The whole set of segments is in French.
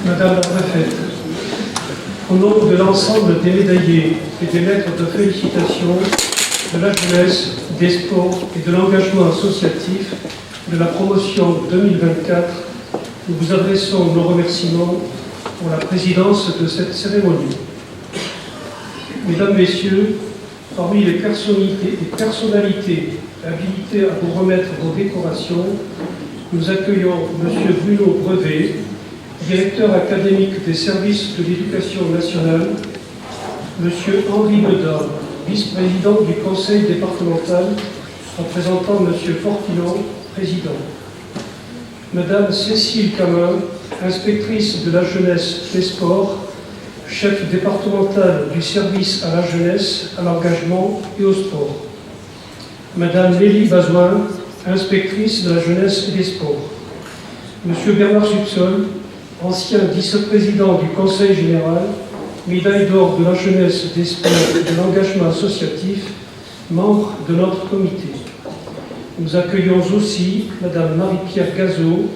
Madame la préfète, au nom de l'ensemble des médaillés et des lettres de félicitations de la jeunesse, des sports et de l'engagement associatif de la promotion 2024, nous vous adressons nos remerciements pour la présidence de cette cérémonie. Mesdames, Messieurs, parmi les personnalités habilitées à vous remettre vos décorations, nous accueillons M. Bruno Brevet, directeur académique des services de l'éducation nationale, M. Henri Bedat, vice-président du conseil départemental, représentant M. Fortilon, président. Madame Cécile Camin, inspectrice de la jeunesse des sports, chef départemental du service à la jeunesse, à l'engagement et au sport. Madame Lélie Bazoin, inspectrice de la jeunesse et des sports. Monsieur Bernard Subsol, ancien vice-président du Conseil général, médaille d'or de la jeunesse, des sports et de l'engagement associatif, membre de notre comité. Nous accueillons aussi Madame Marie-Pierre Gazot,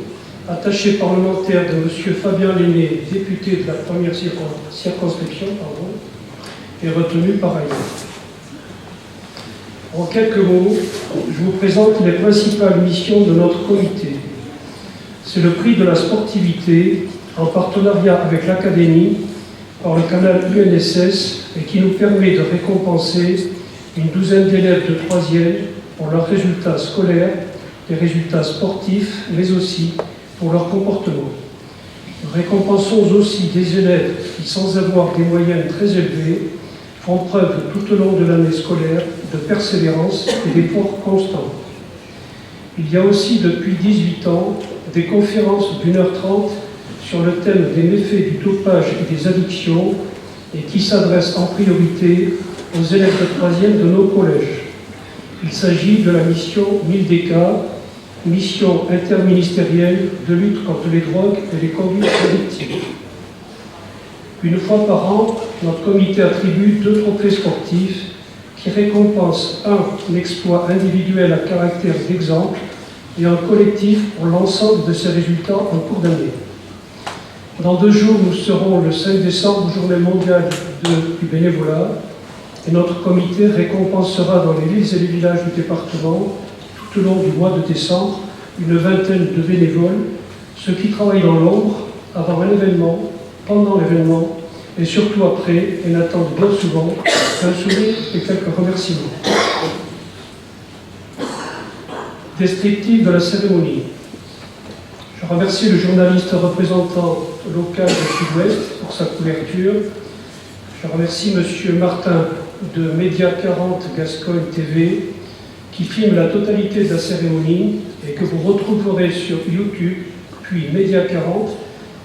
attachée parlementaire de Monsieur Fabien Lenné, député de la première circonscription, et retenue par ailleurs. En quelques mots, je vous présente les principales missions de notre comité. C'est le prix de la sportivité, en partenariat avec l'Académie, par le canal UNSS, et qui nous permet de récompenser une douzaine d'élèves de 3e pour leurs résultats scolaires, les résultats sportifs, mais aussi pour leur comportement. Nous récompensons aussi des élèves qui, sans avoir des moyennes très élevées, font preuve tout au long de l'année scolaire de persévérance et d'efforts constants. Il y a aussi depuis 18 ans des conférences d'1h30 sur le thème des méfaits du dopage et des addictions et qui s'adressent en priorité aux élèves de 3e de nos collèges. Il s'agit de la mission 1000 DK, mission interministérielle de lutte contre les drogues et les conduites addictives. Une fois par an, notre comité attribue 2 trophées sportifs qui récompensent un exploit individuel à caractère d'exemple et un collectif pour l'ensemble de ses résultats en cours d'année. Dans 2 jours, nous serons le 5 décembre, journée mondiale du bénévolat, et notre comité récompensera dans les villes et les villages du département, tout au long du mois de décembre, une vingtaine de bénévoles, ceux qui travaillent dans l'ombre, avant un événement, pendant l'événement, et surtout après, et n'attendent bien souvent un sourire et quelques remerciements. Descriptif de la cérémonie. Je remercie le journaliste représentant local de Sud-Ouest pour sa couverture. Je remercie M. Martin de Média 40 Gascogne TV qui filme la totalité de la cérémonie et que vous retrouverez sur YouTube, puis Média 40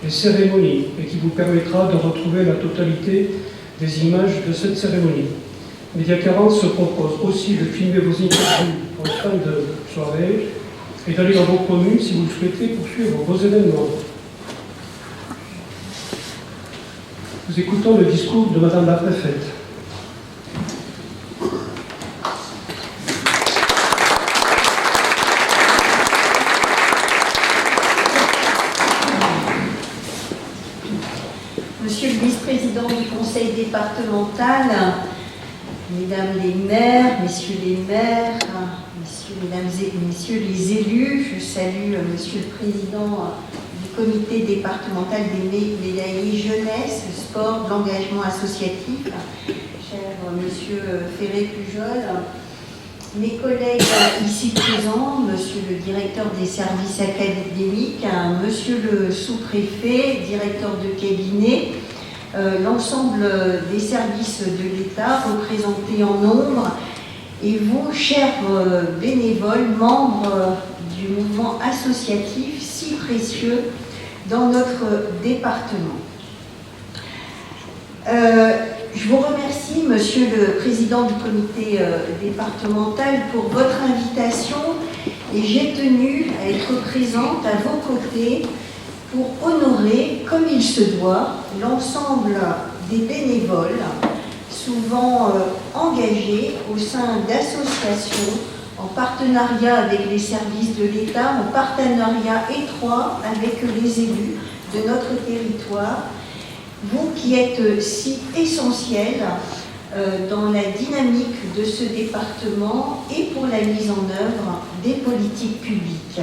et cérémonie, et qui vous permettra de retrouver la totalité des images de cette cérémonie. Média 40 se propose aussi de filmer vos interviews en fin de soirée et d'aller dans vos communes si vous le souhaitez poursuivre vos événements. Nous écoutons le discours de Madame la préfète. Monsieur le vice-président du conseil départemental, mesdames les maires, messieurs les maires, mesdames et messieurs les élus, je salue monsieur le président du comité départemental des médaillés jeunesse, sport, de l'engagement associatif, cher monsieur Ferré-Pujol, mes collègues ici présents, monsieur le directeur des services académiques, monsieur le sous-préfet, directeur de cabinet, l'ensemble des services de l'État représentés en nombre, et vous, chers bénévoles, membres du mouvement associatif si précieux dans notre département. Je vous remercie, Monsieur le Président du comité départemental, pour votre invitation et j'ai tenu à être présente à vos côtés pour honorer, comme il se doit, l'ensemble des bénévoles, souvent engagés au sein d'associations, en partenariat avec les services de l'État, en partenariat étroit avec les élus, de notre territoire, vous qui êtes si essentiel dans la dynamique de ce département et pour la mise en œuvre des politiques publiques.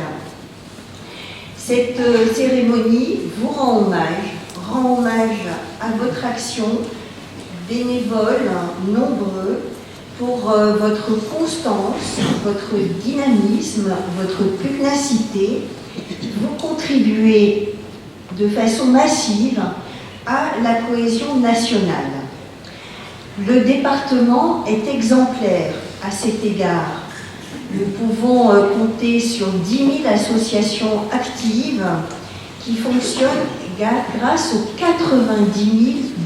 Cette cérémonie vous rend hommage à votre action, bénévoles nombreux, pour votre constance, votre dynamisme, votre pugnacité. Vous contribuez de façon massive à la cohésion nationale. Le département est exemplaire à cet égard. Nous pouvons compter sur 10 000 associations actives qui fonctionnent grâce aux 90 000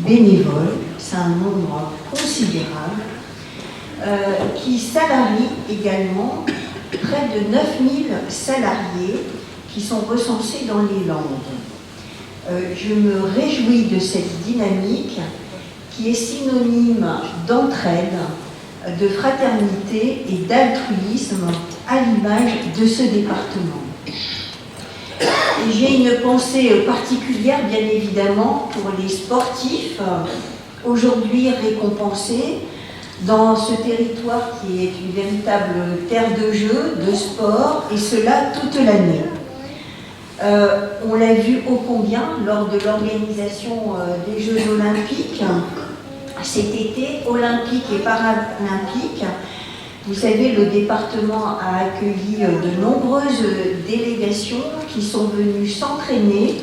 bénévoles, c'est un nombre considérable, qui salarient également près de 9 000 salariés qui sont recensés dans les Landes. Je me réjouis de cette dynamique qui est synonyme d'entraide, de fraternité et d'altruisme à l'image de ce département. Et j'ai une pensée particulière, bien évidemment, pour les sportifs, aujourd'hui récompensés dans ce territoire qui est une véritable terre de jeu, de sport, et cela toute l'année. On l'a vu ô combien lors de l'organisation des Jeux olympiques, cet été, olympique et paralympique. Vous savez, le département a accueilli de nombreuses délégations qui sont venues s'entraîner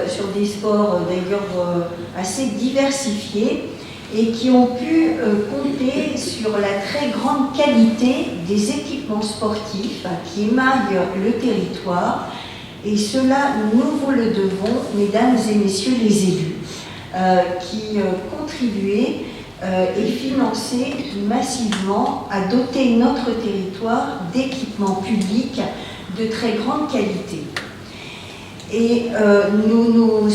sur des sports d'ailleurs assez diversifiés et qui ont pu compter sur la très grande qualité des équipements sportifs qui émaillent le territoire. Et cela, nous vous le devons, mesdames et messieurs les élus, qui contribuaient et finançaient massivement à doter notre territoire d'équipements publics de très grande qualité. Et nous nous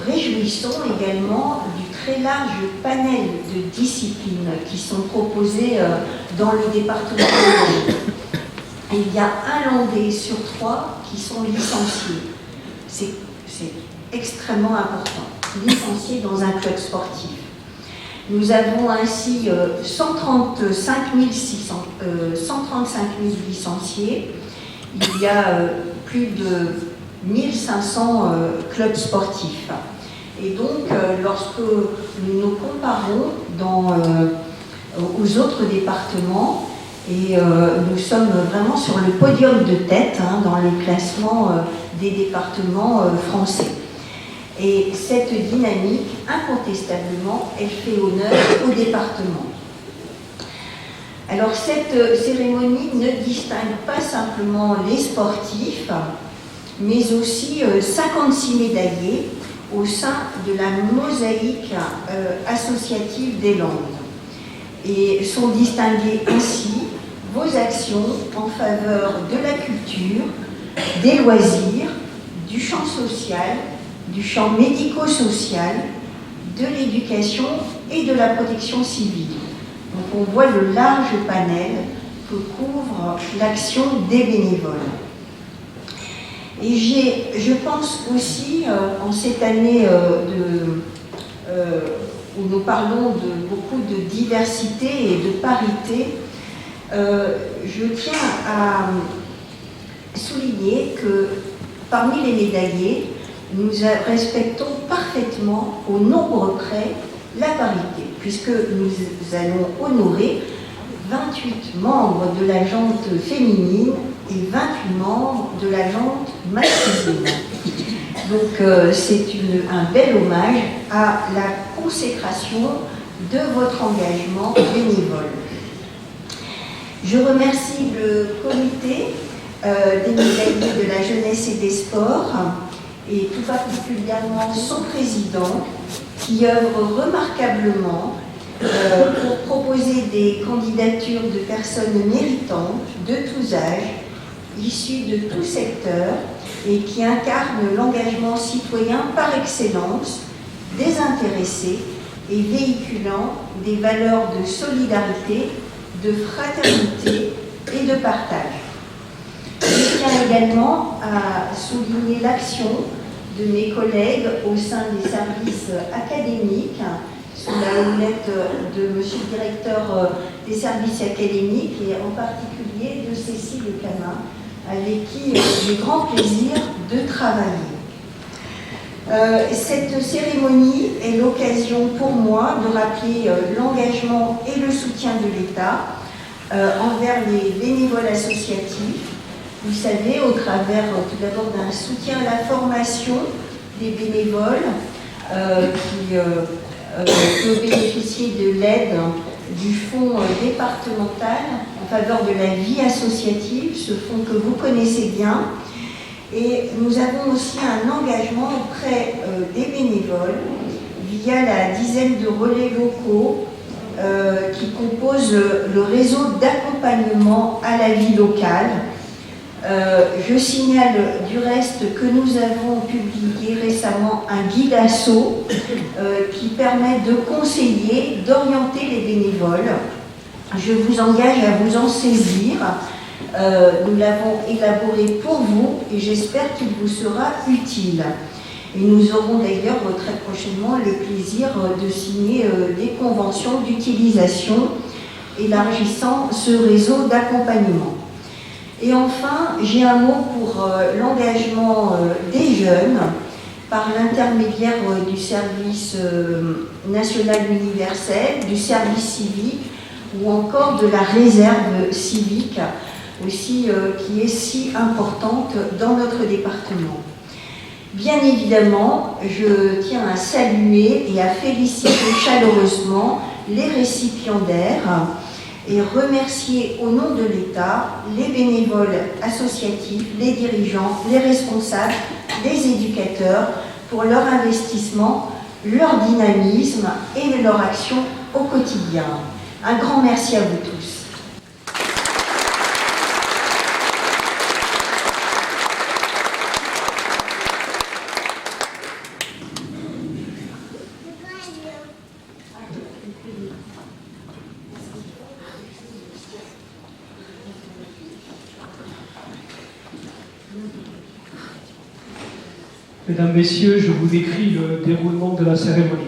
réjouissons également du très large panel de disciplines qui sont proposées dans le département de l'Aude. Il y a un Landais sur 3 qui sont licenciés. C'est extrêmement important, licenciés dans un club sportif. Nous avons ainsi 135 000 licenciés. Il y a plus de 1500 clubs sportifs. Et donc, lorsque nous nous comparons aux autres départements, et nous sommes vraiment sur le podium de tête dans le classement des départements français. Et cette dynamique, incontestablement, elle fait honneur au département. Alors cette cérémonie ne distingue pas simplement les sportifs, mais aussi 56 médaillés au sein de la mosaïque associative des Landes. Et sont distinguées ainsi vos actions en faveur de la culture, des loisirs, du champ social, du champ médico-social, de l'éducation et de la protection civile. Donc on voit le large panel que couvre l'action des bénévoles. Et je pense aussi, en cette année où nous parlons de beaucoup de diversité et de parité, je tiens à souligner que parmi les médaillés, nous respectons parfaitement au nombre près la parité, puisque nous allons honorer 28 membres de la jante féminine et 28 membres de la jante masculine. Donc c'est un bel hommage à la consécration de votre engagement bénévole. Je remercie le comité des médaillés de la jeunesse et des sports, et tout particulièrement son président, qui œuvre remarquablement pour proposer des candidatures de personnes méritantes, de tous âges, issues de tout secteur, et qui incarnent l'engagement citoyen par excellence, désintéressé et véhiculant des valeurs de solidarité, de fraternité et de partage. Je tiens également à souligner l'action de mes collègues au sein des services académiques, sous la houlette de monsieur le directeur des services académiques et en particulier de Cécile Camin, avec qui j'ai grand plaisir de travailler. Cette cérémonie est l'occasion pour moi de rappeler l'engagement et le soutien de l'État envers les bénévoles associatifs. Vous savez, au travers tout d'abord d'un soutien à la formation des bénévoles qui peut bénéficier de l'aide du fonds départemental en faveur de la vie associative, ce fonds que vous connaissez bien. Et nous avons aussi un engagement auprès des bénévoles via la dizaine de relais locaux qui composent le réseau d'accompagnement à la vie locale. Je signale du reste que nous avons publié récemment un guide asso qui permet de conseiller, d'orienter les bénévoles. Je vous engage à vous en saisir. Nous l'avons élaboré pour vous et j'espère qu'il vous sera utile. Et nous aurons d'ailleurs très prochainement le plaisir de signer des conventions d'utilisation élargissant ce réseau d'accompagnement. Et enfin, j'ai un mot pour l'engagement des jeunes par l'intermédiaire du service national universel, du service civique ou encore de la réserve civique aussi qui est si importante dans notre département. Bien évidemment, je tiens à saluer et à féliciter chaleureusement les récipiendaires et remercier au nom de l'État les bénévoles associatifs, les dirigeants, les responsables, les éducateurs pour leur investissement, leur dynamisme et leur action au quotidien. Un grand merci à vous tous. Mesdames, Messieurs, je vous décris le déroulement de la cérémonie.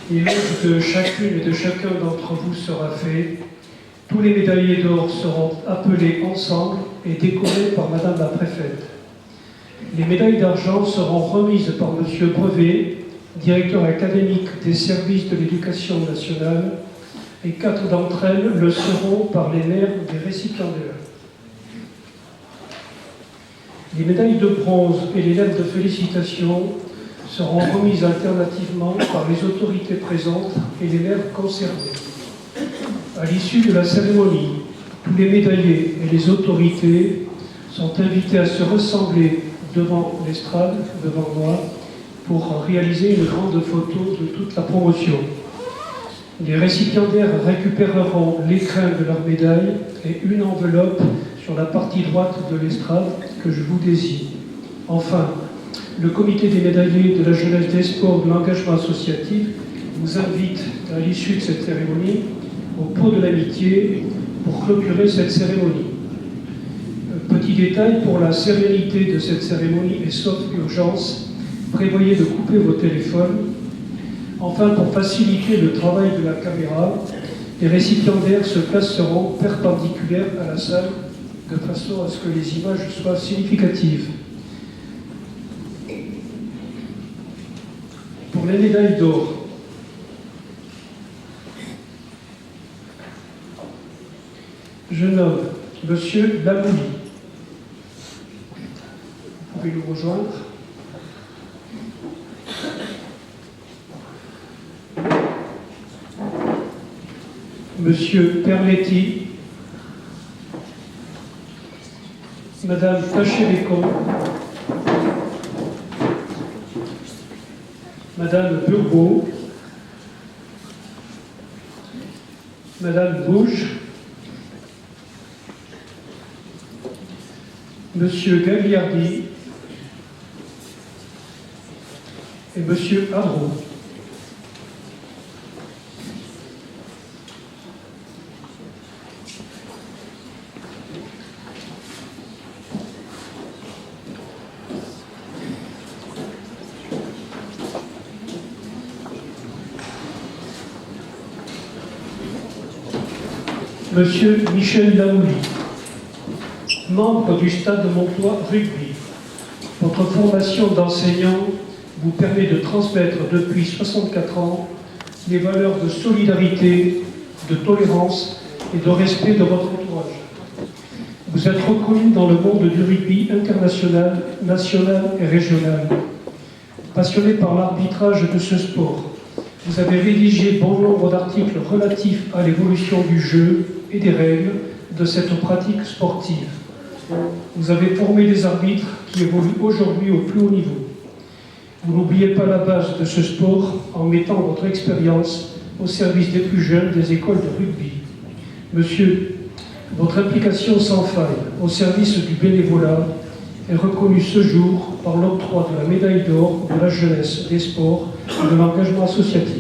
L'éloge de chacune et de chacun d'entre vous sera fait. Tous les médaillés d'or seront appelés ensemble et décorés par Madame la Préfète. Les médailles d'argent seront remises par Monsieur Brevet, directeur académique des services de l'éducation nationale, et 4 d'entre elles le seront par les maires des récipiendaires. Les médailles de bronze et les lettres de félicitations seront remises alternativement par les autorités présentes et les maires concernés. À l'issue de la cérémonie, tous les médaillés et les autorités sont invités à se rassembler devant l'estrade, devant moi, pour réaliser une grande photo de toute la promotion. Les récipiendaires récupéreront l'écrin de leur médaille et une enveloppe sur la partie droite de l'estrade que je vous désigne. Enfin, le comité des médaillés de la jeunesse, des sports, de l'engagement associatif vous invite à l'issue de cette cérémonie au pot de l'amitié pour clôturer cette cérémonie. Petit détail, pour la sérénité de cette cérémonie et sauf urgence, prévoyez de couper vos téléphones. Enfin, pour faciliter le travail de la caméra, les récipiendaires se placeront perpendiculaires à la salle de façon à ce que les images soient significatives. Pour les médailles d'or, je nomme Monsieur Lamouli. Vous pouvez nous rejoindre. Monsieur Perletti, Madame Taché-Lécon, Madame Burbeau, Madame Bouge, Monsieur Gagliardi et Monsieur Hadro. Monsieur Michel Laouli, membre du Stade Montois Rugby. Votre formation d'enseignant vous permet de transmettre depuis 64 ans les valeurs de solidarité, de tolérance et de respect de votre entourage. Vous êtes reconnu dans le monde du rugby international, national et régional. Passionné par l'arbitrage de ce sport, vous avez rédigé bon nombre d'articles relatifs à l'évolution du jeu et des règles de cette pratique sportive. Vous avez formé des arbitres qui évoluent aujourd'hui au plus haut niveau. Vous n'oubliez pas la base de ce sport en mettant votre expérience au service des plus jeunes des écoles de rugby. Monsieur, votre implication sans faille au service du bénévolat est reconnue ce jour par l'octroi de la médaille d'or de la jeunesse, des sports et de l'engagement associatif.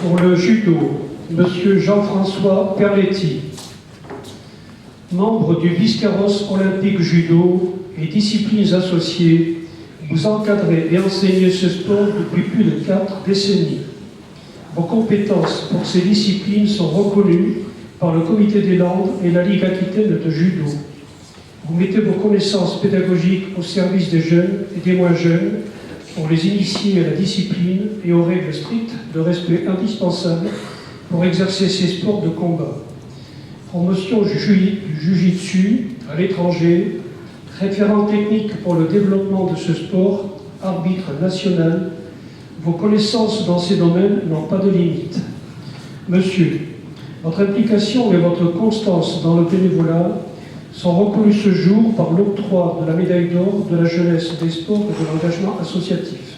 Pour le judo, Monsieur Jean-François Perletti, membre du Biscarrosse Olympique Judo et disciplines associées, vous encadrez et enseignez ce sport depuis plus de 4 décennies. Vos compétences pour ces disciplines sont reconnues par le Comité des Landes et la Ligue aquitaine de judo. Vous mettez vos connaissances pédagogiques au service des jeunes et des moins jeunes pour les initier à la discipline et aux règles strictes de respect indispensables pour exercer ces sports de combat. Promotion du jiu-jitsu à l'étranger, référent technique pour le développement de ce sport, arbitre national, vos connaissances dans ces domaines n'ont pas de limite. Monsieur, votre implication et votre constance dans le bénévolat sont reconnus ce jour par l'octroi de la médaille d'or de la jeunesse, des sports et de l'engagement associatif.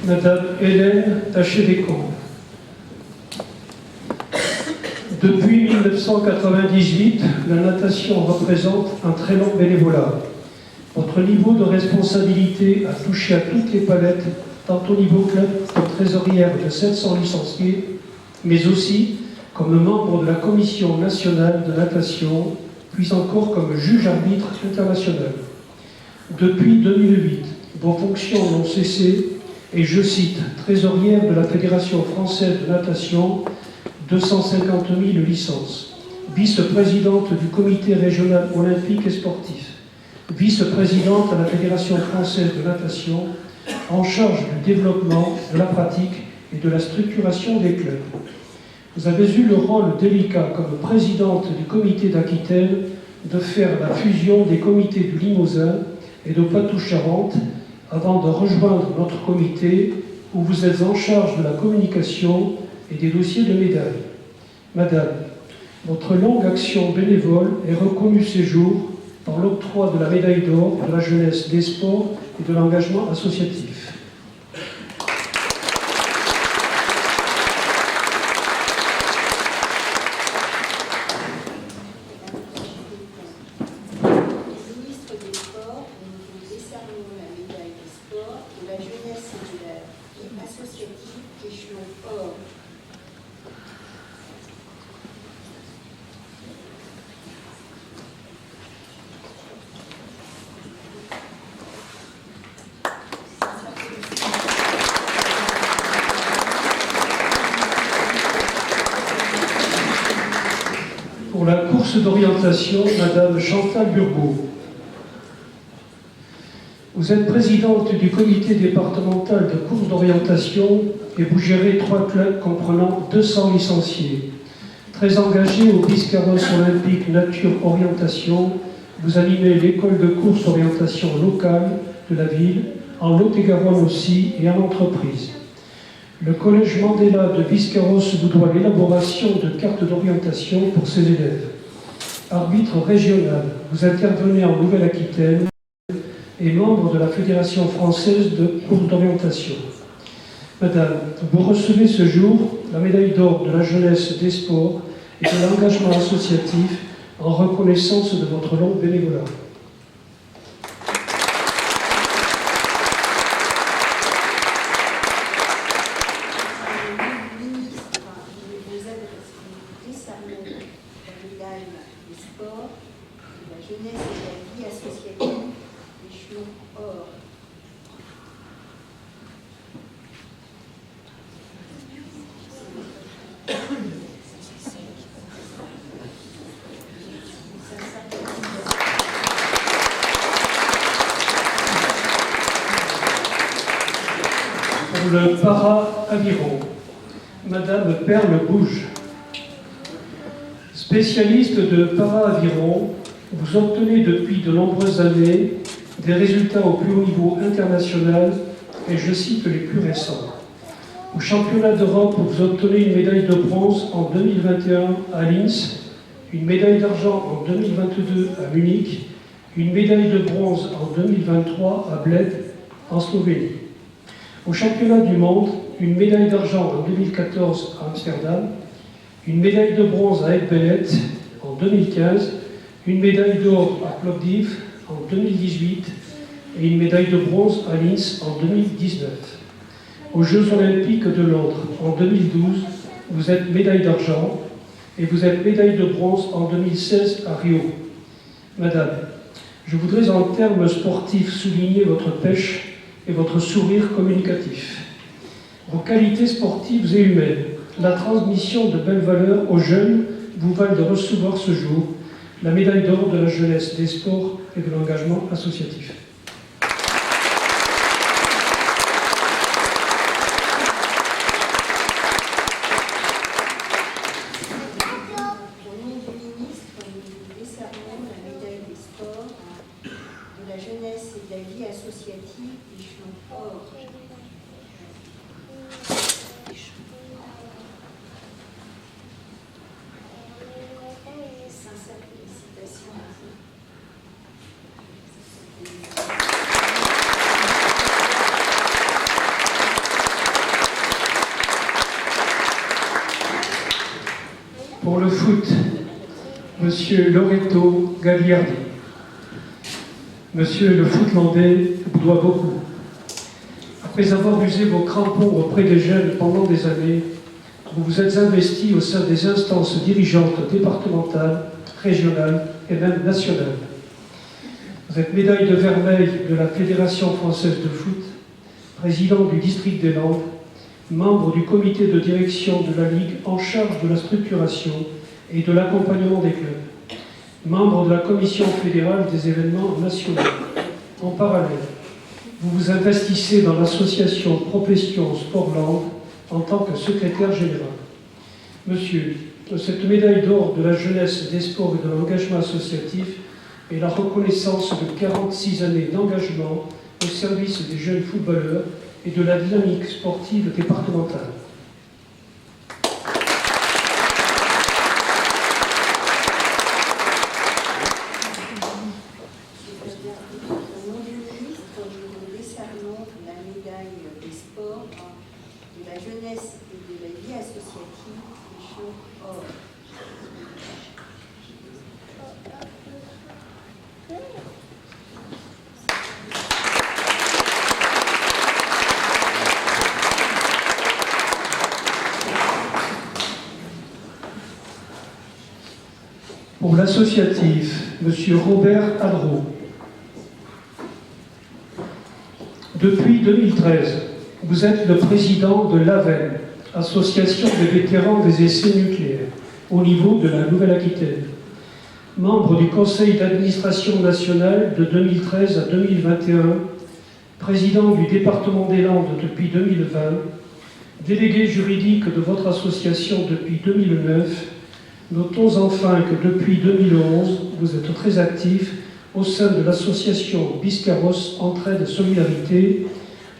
Madame Hélène Taché-Descamps. Depuis 1998, la natation représente un très long bénévolat. Votre niveau de responsabilité a touché à toutes les palettes, tant au niveau club comme trésorière de 700 licenciés, mais aussi comme membre de la Commission nationale de natation, puis encore comme juge-arbitre international. Depuis 2008, vos fonctions n'ont cessé et, je cite, trésorière de la Fédération française de natation, 250 000 licences, vice-présidente du comité régional olympique et sportif, vice-présidente à la Fédération française de natation, en charge du développement, de la pratique et de la structuration des clubs. Vous avez eu le rôle délicat, comme présidente du comité d'Aquitaine, de faire la fusion des comités du Limousin et de Poitou-Charentes avant de rejoindre notre comité où vous êtes en charge de la communication et des dossiers de médailles. Madame, votre longue action bénévole est reconnue ces jours par l'octroi de la médaille d'or de la jeunesse, des sports et de l'engagement associatif. course d'orientation, Madame Chantal Burgot. Vous êtes présidente du comité départemental de course d'orientation et vous gérez 3 clubs comprenant 200 licenciés. Très engagé au Biscarrosse olympique nature orientation, vous animez l'école de course orientation locale de la ville, en Lot-et-Garonne aussi et en entreprise. Le collège Mandela de Biscarrosse vous doit l'élaboration de cartes d'orientation pour ses élèves. Arbitre régional, vous intervenez en Nouvelle-Aquitaine et membre de la Fédération française de course d'orientation. Madame, vous recevez ce jour la médaille d'or de la jeunesse des sports et de l'engagement associatif en reconnaissance de votre long bénévolat. Pour le para-aviron, Madame Perle Bouge. Spécialiste de para-aviron, vous obtenez depuis de nombreuses années des résultats au plus haut niveau international et je cite les plus récents. Au championnat d'Europe, vous obtenez une médaille de bronze en 2021 à Linz, une médaille d'argent en 2022 à Munich, une médaille de bronze en 2023 à Bled, en Slovénie. Au championnat du monde, une médaille d'argent en 2014 à Amsterdam, une médaille de bronze à Elbelet en 2015, une médaille d'or à Plovdiv en 2018 et une médaille de bronze à Linz en 2019. Aux Jeux olympiques de Londres en 2012, vous êtes médaille d'argent et vous êtes médaille de bronze en 2016 à Rio. Madame, je voudrais en termes sportifs souligner votre pêche et votre sourire communicatif. Vos qualités sportives et humaines, la transmission de belles valeurs aux jeunes vous valent de recevoir ce jour la médaille d'or de la jeunesse des sports et de l'engagement associatif. Au nom du ministre, nous décernons la médaille des sports, de la jeunesse et de la vie associative, échelon or. Sincères félicitations à vous. Pour le foot, Monsieur Loreto Gagliardi. Monsieur le footlandais vous doit beaucoup. Après avoir usé vos crampons auprès des jeunes pendant des années, vous vous êtes investi au sein des instances dirigeantes départementales, régionales et même nationales. Vous êtes médaille de vermeil de la Fédération française de foot, président du district des Landes, membre du comité de direction de la Ligue en charge de la structuration et de l'accompagnement des clubs, membre de la commission fédérale des événements nationaux. En parallèle, vous vous investissez dans l'association Profession Sportland en tant que secrétaire général. Monsieur, cette médaille d'or de la jeunesse des sports et de l'engagement associatif est la reconnaissance de 46 années d'engagement au service des jeunes footballeurs et de la dynamique sportive départementale. Au nom du ministre, nous décernons la médaille des sports, de la jeunesse et de la vie associative, échelon or. Pour l'associatif, M. Robert Adro. Depuis 2013, vous êtes le président de l'AVEN, Association des vétérans des essais nucléaires, au niveau de la Nouvelle-Aquitaine. membre du Conseil d'administration nationale de 2013 à 2021, président du département des Landes depuis 2020, délégué juridique de votre association depuis 2009, notons enfin que depuis 2011, vous êtes très actif au sein de l'association Biscarrosse Entraide Solidarité,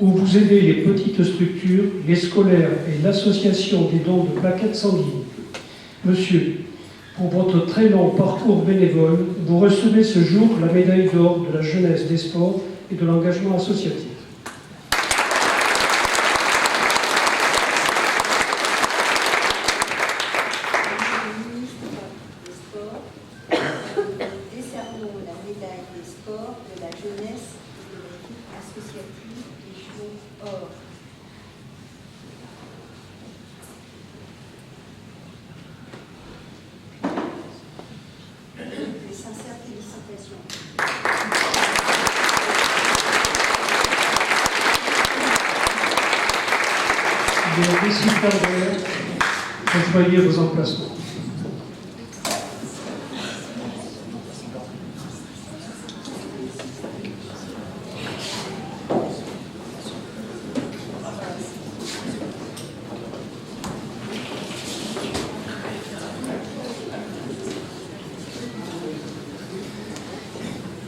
où vous aidez les petites structures, les scolaires et l'association des dons de plaquettes sanguines. Monsieur, pour votre très long parcours bénévole, vous recevez ce jour la médaille d'or de la jeunesse, des sports et de l'engagement associatif. Décernons la médaille des sports de la jeunesse et de l'équipe associative échelon or. Mes sincères félicitations. Les récipiendaires, rejoignez vos emplacements.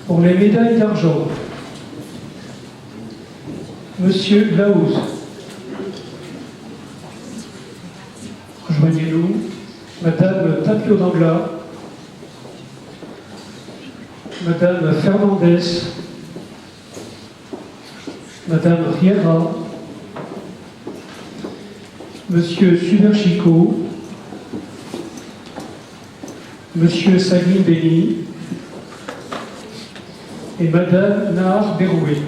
Pour les médailles d'argent, Monsieur Laouz, rejoignez-nous. Madame Tapio d'Angla, Madame Fernandez, Madame Riera, Monsieur Suberchico, Monsieur Salim Beni et Madame Nahar Beroué.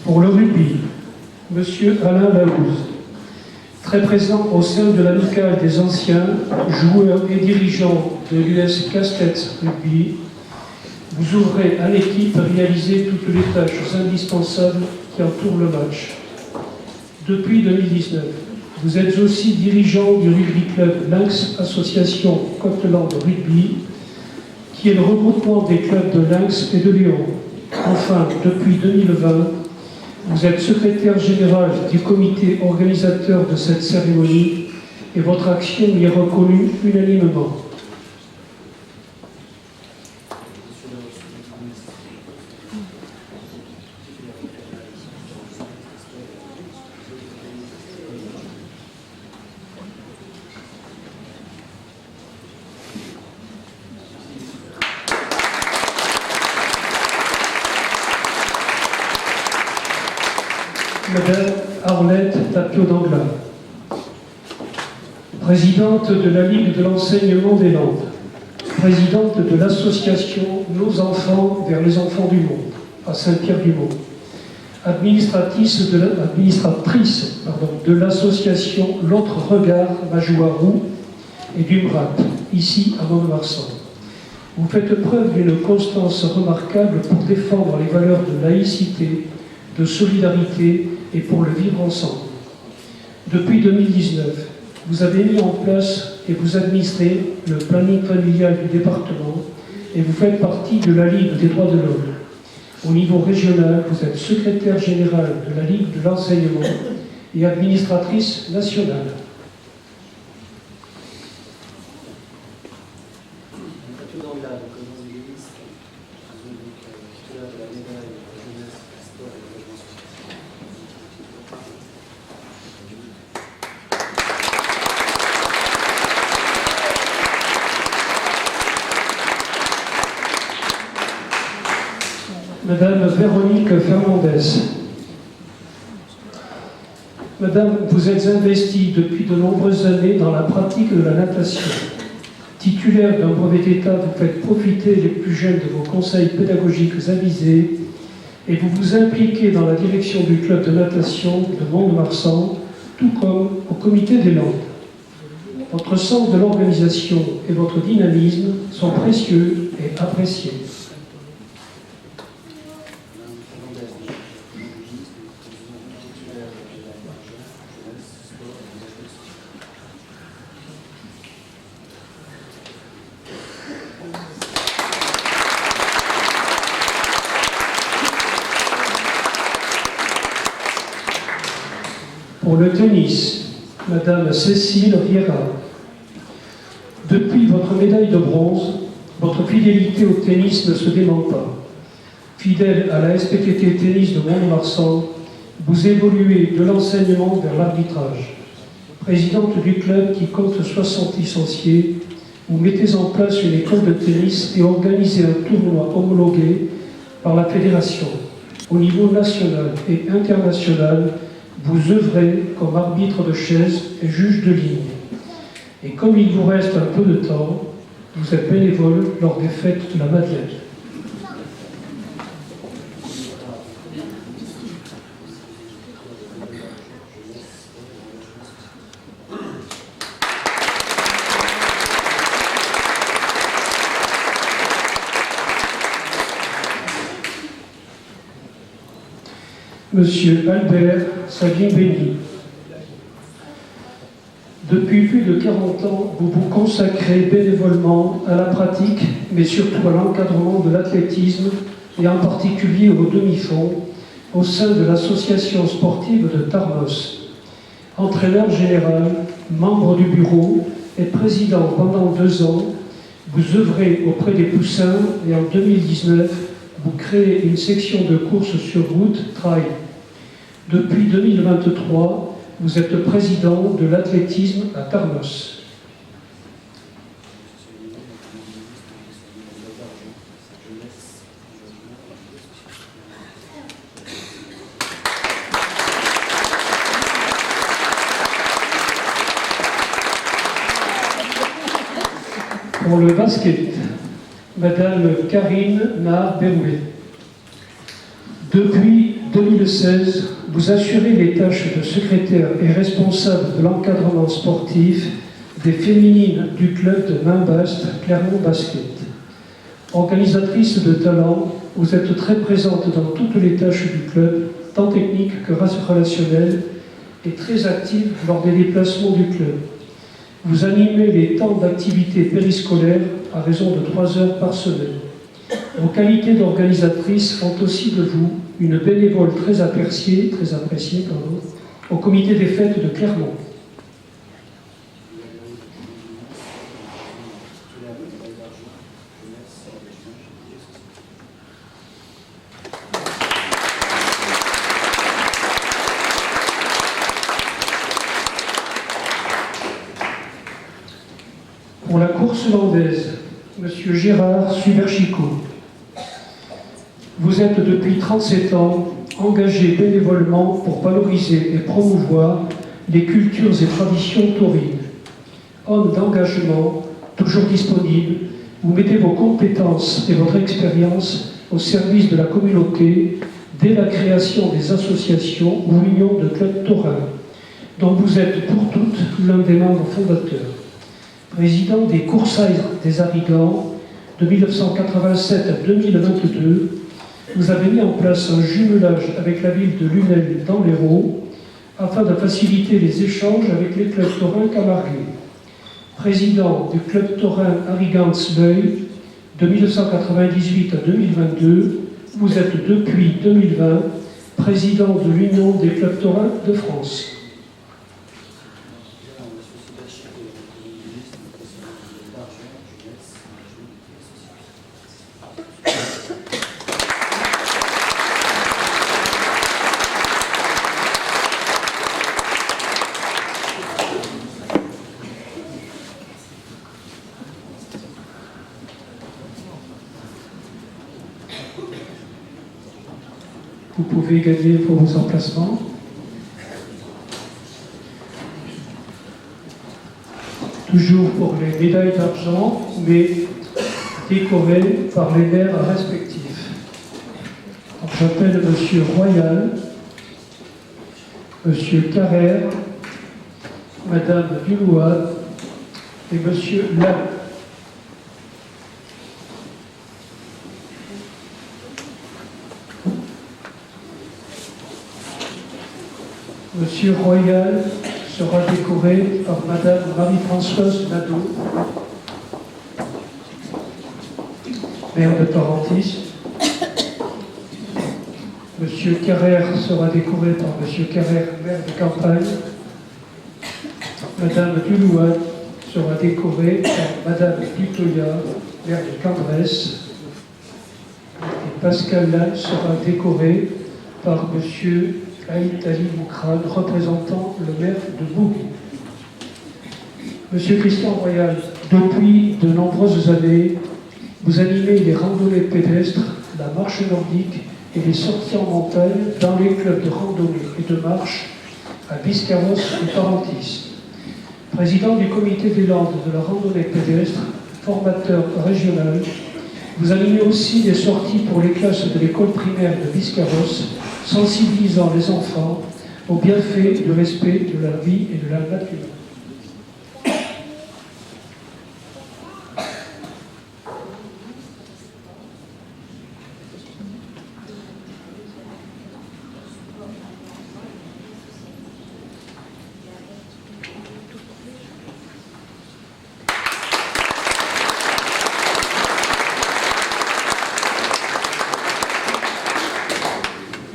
Pour le rugby, Monsieur Alain Laouz, très présent au sein de l'amicale des anciens, joueurs et dirigeants de l'US Castex Rugby, vous ouvrez à l'équipe réaliser toutes les tâches indispensables qui entourent le match. Depuis 2019, vous êtes aussi dirigeant du rugby club Lynx Association Côte-Land Rugby, qui est le regroupement des clubs de Lynx et de Lyon. Enfin, depuis 2020, vous êtes secrétaire général du comité organisateur de cette cérémonie et votre action y est reconnue unanimement. Madame Arlette Tapio d'Angla, présidente de la Ligue de l'enseignement des Landes, présidente de l'association Nos enfants vers les enfants du monde, à Saint-Pierre-du-Mont, administratrice de l'association L'autre regard Majouarou et du MRAP, ici à Mont-de-Marsan. Vous faites preuve d'une constance remarquable pour défendre les valeurs de laïcité, de solidarité et pour le vivre ensemble. Depuis 2019, vous avez mis en place et vous administrez le planning familial du département et vous faites partie de la Ligue des droits de l'homme. Au niveau régional, vous êtes secrétaire générale de la Ligue de l'enseignement et administratrice nationale. Madame Véronique Fernandez. Madame, vous êtes investie depuis de nombreuses années dans la pratique de la natation. Titulaire d'un brevet d'État, vous faites profiter les plus jeunes de vos conseils pédagogiques avisés et vous vous impliquez dans la direction du club de natation de Mont-de-Marsan, tout comme au comité des Landes. Votre sens de l'organisation et votre dynamisme sont précieux et appréciés. Pour le tennis, Madame Cécile Riera. Depuis votre médaille de bronze, votre fidélité au tennis ne se dément pas. Fidèle à la SPTT Tennis de Mont-de-Marsan, vous évoluez de l'enseignement vers l'arbitrage. Présidente du club qui compte 60 licenciés, vous mettez en place une école de tennis et organisez un tournoi homologué par la fédération. Au niveau national et international, vous œuvrez comme arbitre de chaise et juge de ligne. Et comme il vous reste un peu de temps, vous êtes bénévole lors des fêtes de la Madeleine. Monsieur Albert Savin-Béni. Depuis plus de 40 ans, vous vous consacrez bénévolement à la pratique, mais surtout à l'encadrement de l'athlétisme, et en particulier au demi-fond, au sein de l'association sportive de Tarnos. Entraîneur général, membre du bureau et président pendant 2 ans, vous œuvrez auprès des Poussins et en 2019, vous créez une section de course sur route trail. Depuis 2023, vous êtes président de l'athlétisme à Tarnos. Pour le basket, Madame Karine Nahar-Berouet. Depuis 2016, vous assurez les tâches de secrétaire et responsable de l'encadrement sportif des féminines du club de Main-Baste, Clermont Basket. Organisatrice de talent, vous êtes très présente dans toutes les tâches du club, tant techniques que relationnelles, et très active lors des déplacements du club. Vous animez les temps d'activité périscolaire à raison de 3 heures par semaine. Vos qualités d'organisatrice font aussi de vous une bénévole très appréciée au comité des fêtes de Clermont. Pour la course landaise, Monsieur Gérard Suberchico. Vous êtes depuis 37 ans engagé bénévolement pour valoriser et promouvoir les cultures et traditions taurines. Homme d'engagement, toujours disponible, vous mettez vos compétences et votre expérience au service de la communauté dès la création des associations ou unions de clubs taurins, dont vous êtes pour toutes l'un des membres fondateurs. Président des Coursailles des Arigans de 1987 à 2022, vous avez mis en place un jumelage avec la ville de Lunel dans l'Hérault afin de faciliter les échanges avec les clubs taurins camarguais. Président du club taurin Arigans-L'Œil de 1998 à 2022, vous êtes depuis 2020 président de l'Union des clubs taurins de France. Vous pouvez gagner pour vos emplacements. Toujours pour les médailles d'argent, mais décorées par les maires respectifs. J'appelle Monsieur Royal, Monsieur Carrère, Madame Dulouad et Monsieur Lac. Monsieur Royal sera décoré par Madame Marie-Françoise Nadeau, maire de Parentis, Monsieur Carrère sera décoré par Monsieur Carrère, maire de campagne. Madame Dulouan sera décorée par Madame Dutoya, maire de Cambres. Et Pascal Lannes sera décoré par Monsieur Aït Ali Moukran, représentant le maire de Bougui. Monsieur Christian Royal, depuis de nombreuses années, vous animez les randonnées pédestres, la marche nordique et les sorties en montagne dans les clubs de randonnée et de marche à Biscarrosse et Parentis. Président du comité des Landes de la randonnée pédestre, formateur régional, vous animez aussi des sorties pour les classes de l'école primaire de Biscarrosse, sensibilisant les enfants aux bienfaits du respect de la vie et de la nature.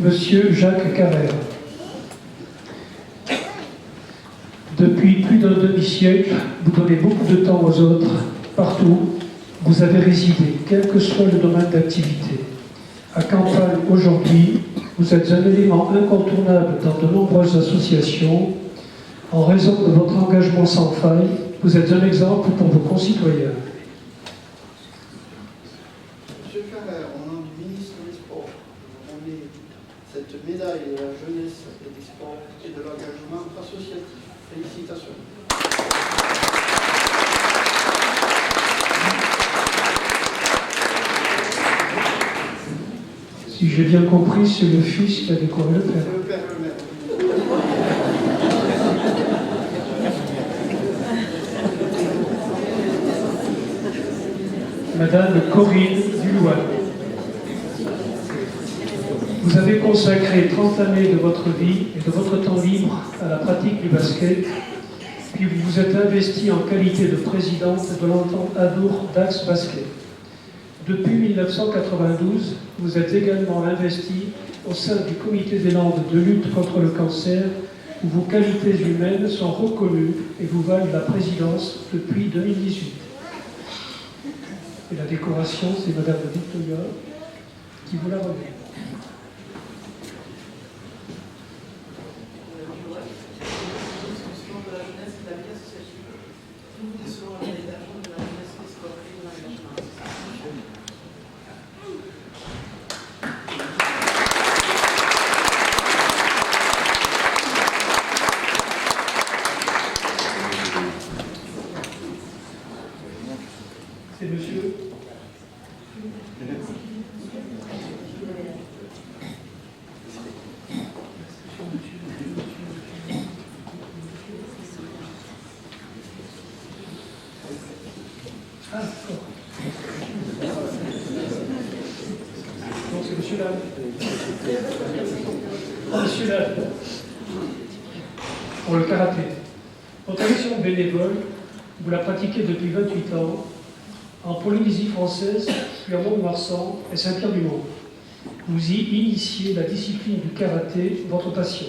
Monsieur Jacques Carrère. Depuis plus d'un demi-siècle, vous donnez beaucoup de temps aux autres, partout. Vous avez résidé, quel que soit le domaine d'activité. À Campagne, aujourd'hui, vous êtes un élément incontournable dans de nombreuses associations. En raison de votre engagement sans faille, vous êtes un exemple pour vos concitoyens. Monsieur Carrère, au nom du ministre des Sports, vous remet cette médaille de la jeunesse et des sports et de l'engagement associatif. Félicitations. Si j'ai bien compris, c'est le fils qui a décoré le père. C'est le père le maire. Madame Corinne Dulouan. Vous avez consacré 30 années de votre vie et de votre temps libre à la pratique du basket, puis vous vous êtes investi en qualité de présidente de l'entente Adour Dax Basket. Depuis 1992, vous êtes également investi au sein du Comité des Landes de lutte contre le cancer, où vos qualités humaines sont reconnues et vous valent la présidence depuis 2018. Et la décoration, c'est Madame Victoria qui vous la remet. C'est monsieur. Ah, d'accord. Non, c'est monsieur Lannes. Monsieur Lannes. Pour le karaté. Votre action bénévole, vous la pratiquez depuis 28 ans en Polynésie française, puis à Mont-de-Marsan et Saint-Pierre-du-Mont. Vous y initiez la discipline du karaté, votre passion.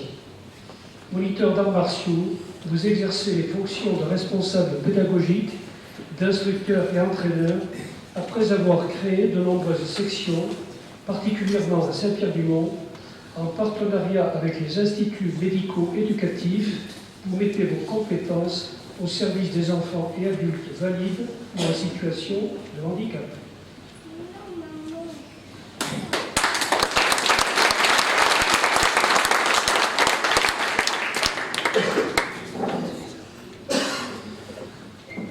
Moniteur d'arts martiaux, vous exercez les fonctions de responsable pédagogique, d'instructeur et entraîneur, après avoir créé de nombreuses sections, particulièrement à Saint-Pierre-du-Mont, en partenariat avec les instituts médico-éducatifs. Vous mettez vos compétences au service des enfants et adultes valides ou en situation de handicap.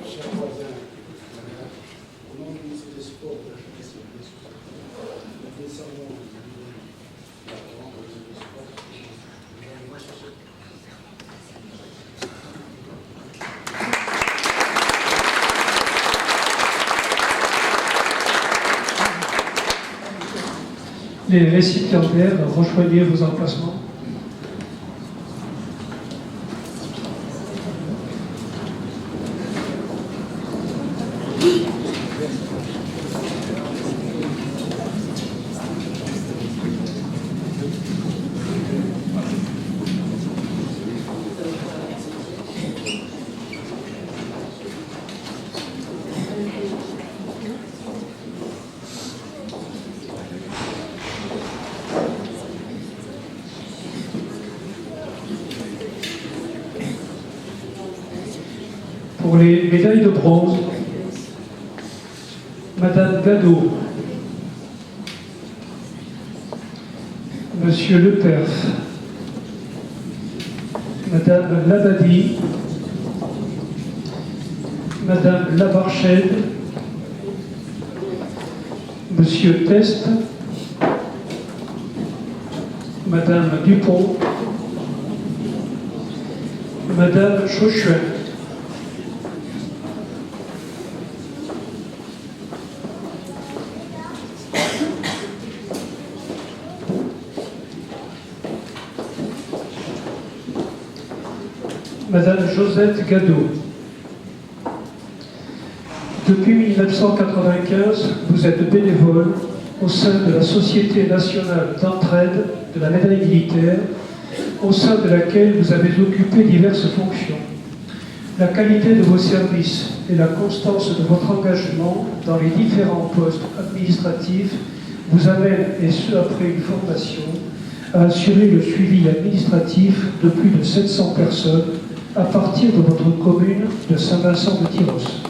Chers voisins, au nom du ministre des Sports, de la jeunesse et des sports, nous descendons la grande des sports. Les récipiendaires, rejoignez vos emplacements. Pour les médailles de bronze, Madame Gadot, Monsieur Leperf, Madame Labadie, Madame Labarchède, Monsieur Test, Madame Dupont, Madame Chauchuin. Madame Josette Gadot. Depuis 1995, vous êtes bénévole au sein de la Société nationale d'entraide de la médaille militaire, au sein de laquelle vous avez occupé diverses fonctions. La qualité de vos services et la constance de votre engagement dans les différents postes administratifs vous amènent, et ce après une formation, à assurer le suivi administratif de plus de 700 personnes à partir de votre commune de Saint-Vincent-de-Tyrosse.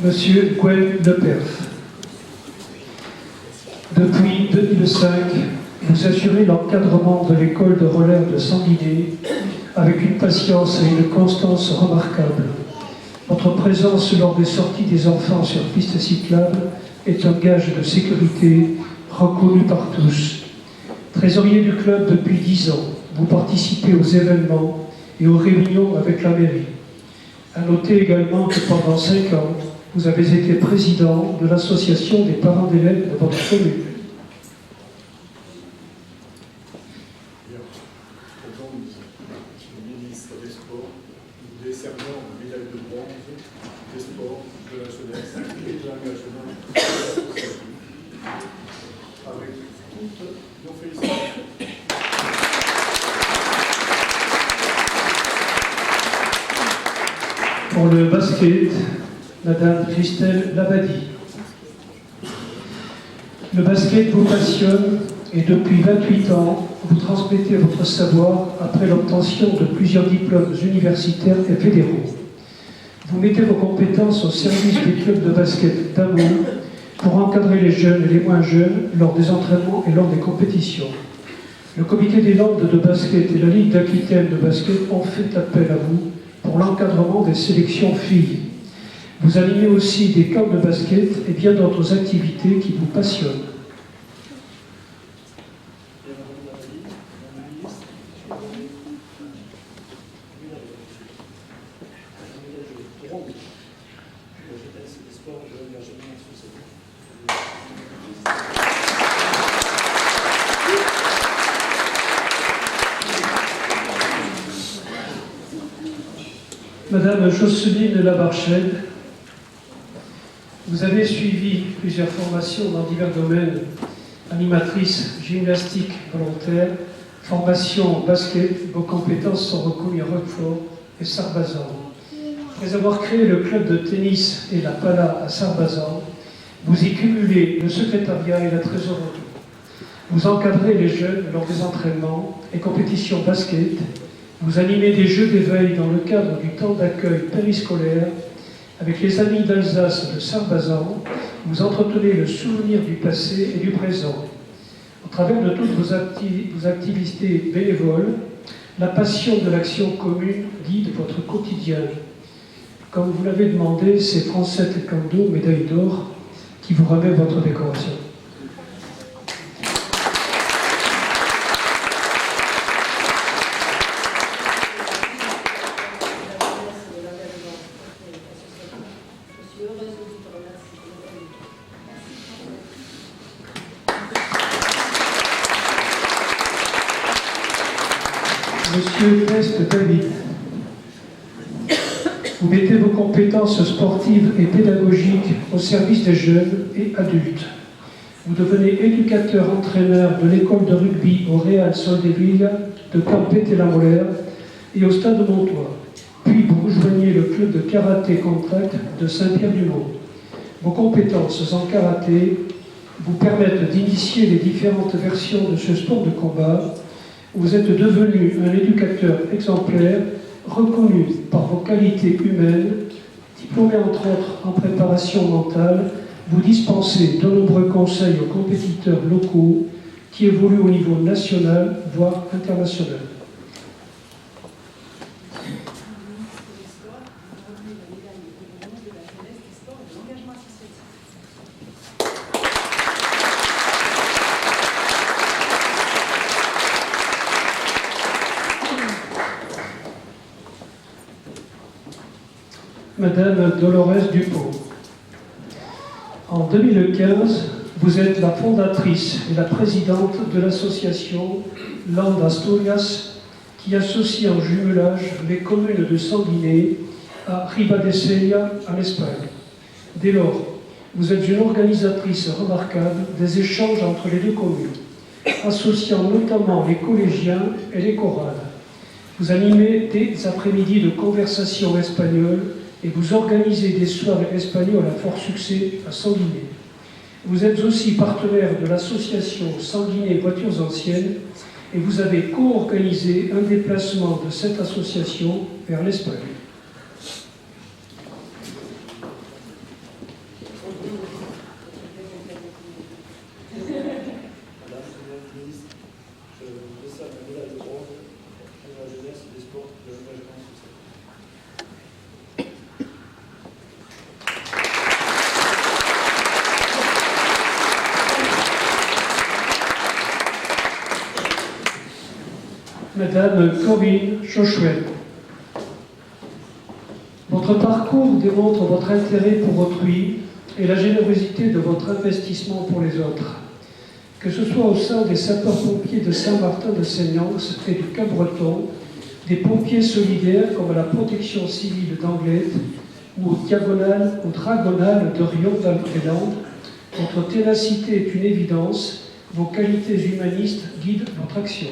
Monsieur Gwen Leperf. Depuis 2005, vous assurez l'encadrement de l'école de relève de Sanguinet avec une patience et une constance remarquables. Votre présence lors des sorties des enfants sur piste cyclable est un gage de sécurité reconnu par tous. Trésorier du club depuis 10 ans, vous participez aux événements et aux réunions avec la mairie. À noter également que pendant 5 ans, vous avez été président de l'association des parents d'élèves de votre commune. Au nom du ministre des Sports, nous décernons la médaille de bronze des sports, de la jeunesse et de l'engagement associatif. Avec toutes nos félicitations. Pour le basket, Madame Christelle Labadie. Le basket vous passionne et depuis 28 ans, vous transmettez votre savoir après l'obtention de plusieurs diplômes universitaires et fédéraux. Vous mettez vos compétences au service des clubs de basket d'amour pour encadrer les jeunes et les moins jeunes lors des entraînements et lors des compétitions. Le comité des Landes de basket et la Ligue d'Aquitaine de basket ont fait appel à vous pour l'encadrement des sélections filles. Vous animez aussi des camps de basket et bien d'autres activités qui vous passionnent. Madame Jocelyne Labarchède, vous avez suivi plusieurs formations dans divers domaines, animatrice, gymnastique volontaire, formation basket. Vos compétences sont reconnues à Roquefort et Sarbazan. Après avoir créé le club de tennis et la Pala à Sarbazan, vous y cumulez le secrétariat et la trésorerie. Vous encadrez les jeunes lors des entraînements et compétitions basket. Vous animez des jeux d'éveil dans le cadre du temps d'accueil périscolaire. Avec les amis d'Alsace de Sarbazan, vous entretenez le souvenir du passé et du présent. Au travers de toutes vos activités bénévoles, la passion de l'action commune guide votre quotidien. Comme vous l'avez demandé, c'est Francette Cando, médaille d'or, qui vous remet votre décoration. Monsieur Test David, vous mettez vos compétences sportives et pédagogiques au service des jeunes et adultes. Vous devenez éducateur-entraîneur de l'école de rugby au Real Soldevilla de Campette-la-Molaire et au Stade Montois. Puis vous rejoignez le club de karaté contact de Saint-Pierre-du-Mont. Vos compétences en karaté vous permettent d'initier les différentes versions de ce sport de combat. Vous êtes devenu un éducateur exemplaire, reconnu par vos qualités humaines, diplômé entre autres en préparation mentale. Vous dispensez de nombreux conseils aux compétiteurs locaux qui évoluent au niveau national, voire international. Madame Dolores Dupont. En 2015, vous êtes la fondatrice et la présidente de l'association Land Asturias qui associe en jumelage les communes de Sanguinet à Ribadesella en Espagne. Dès lors, vous êtes une organisatrice remarquable des échanges entre les deux communes, associant notamment les collégiens et les chorales. Vous animez des après-midi de conversation espagnole et vous organisez des soirées espagnoles à fort succès à Sanguinet. Vous êtes aussi partenaire de l'association Sanguinet Voitures Anciennes et vous avez co-organisé un déplacement de cette association vers l'Espagne. Madame Corinne Chauchuel. Votre parcours démontre votre intérêt pour autrui et la générosité de votre investissement pour les autres. Que ce soit au sein des sapeurs-pompiers de Saint-Martin-de-Seignances et du Cap-Breton, des pompiers solidaires comme la protection civile d'Anglette ou au Dragonal de Rion-des-Landes, votre ténacité est une évidence, vos qualités humanistes guident votre action.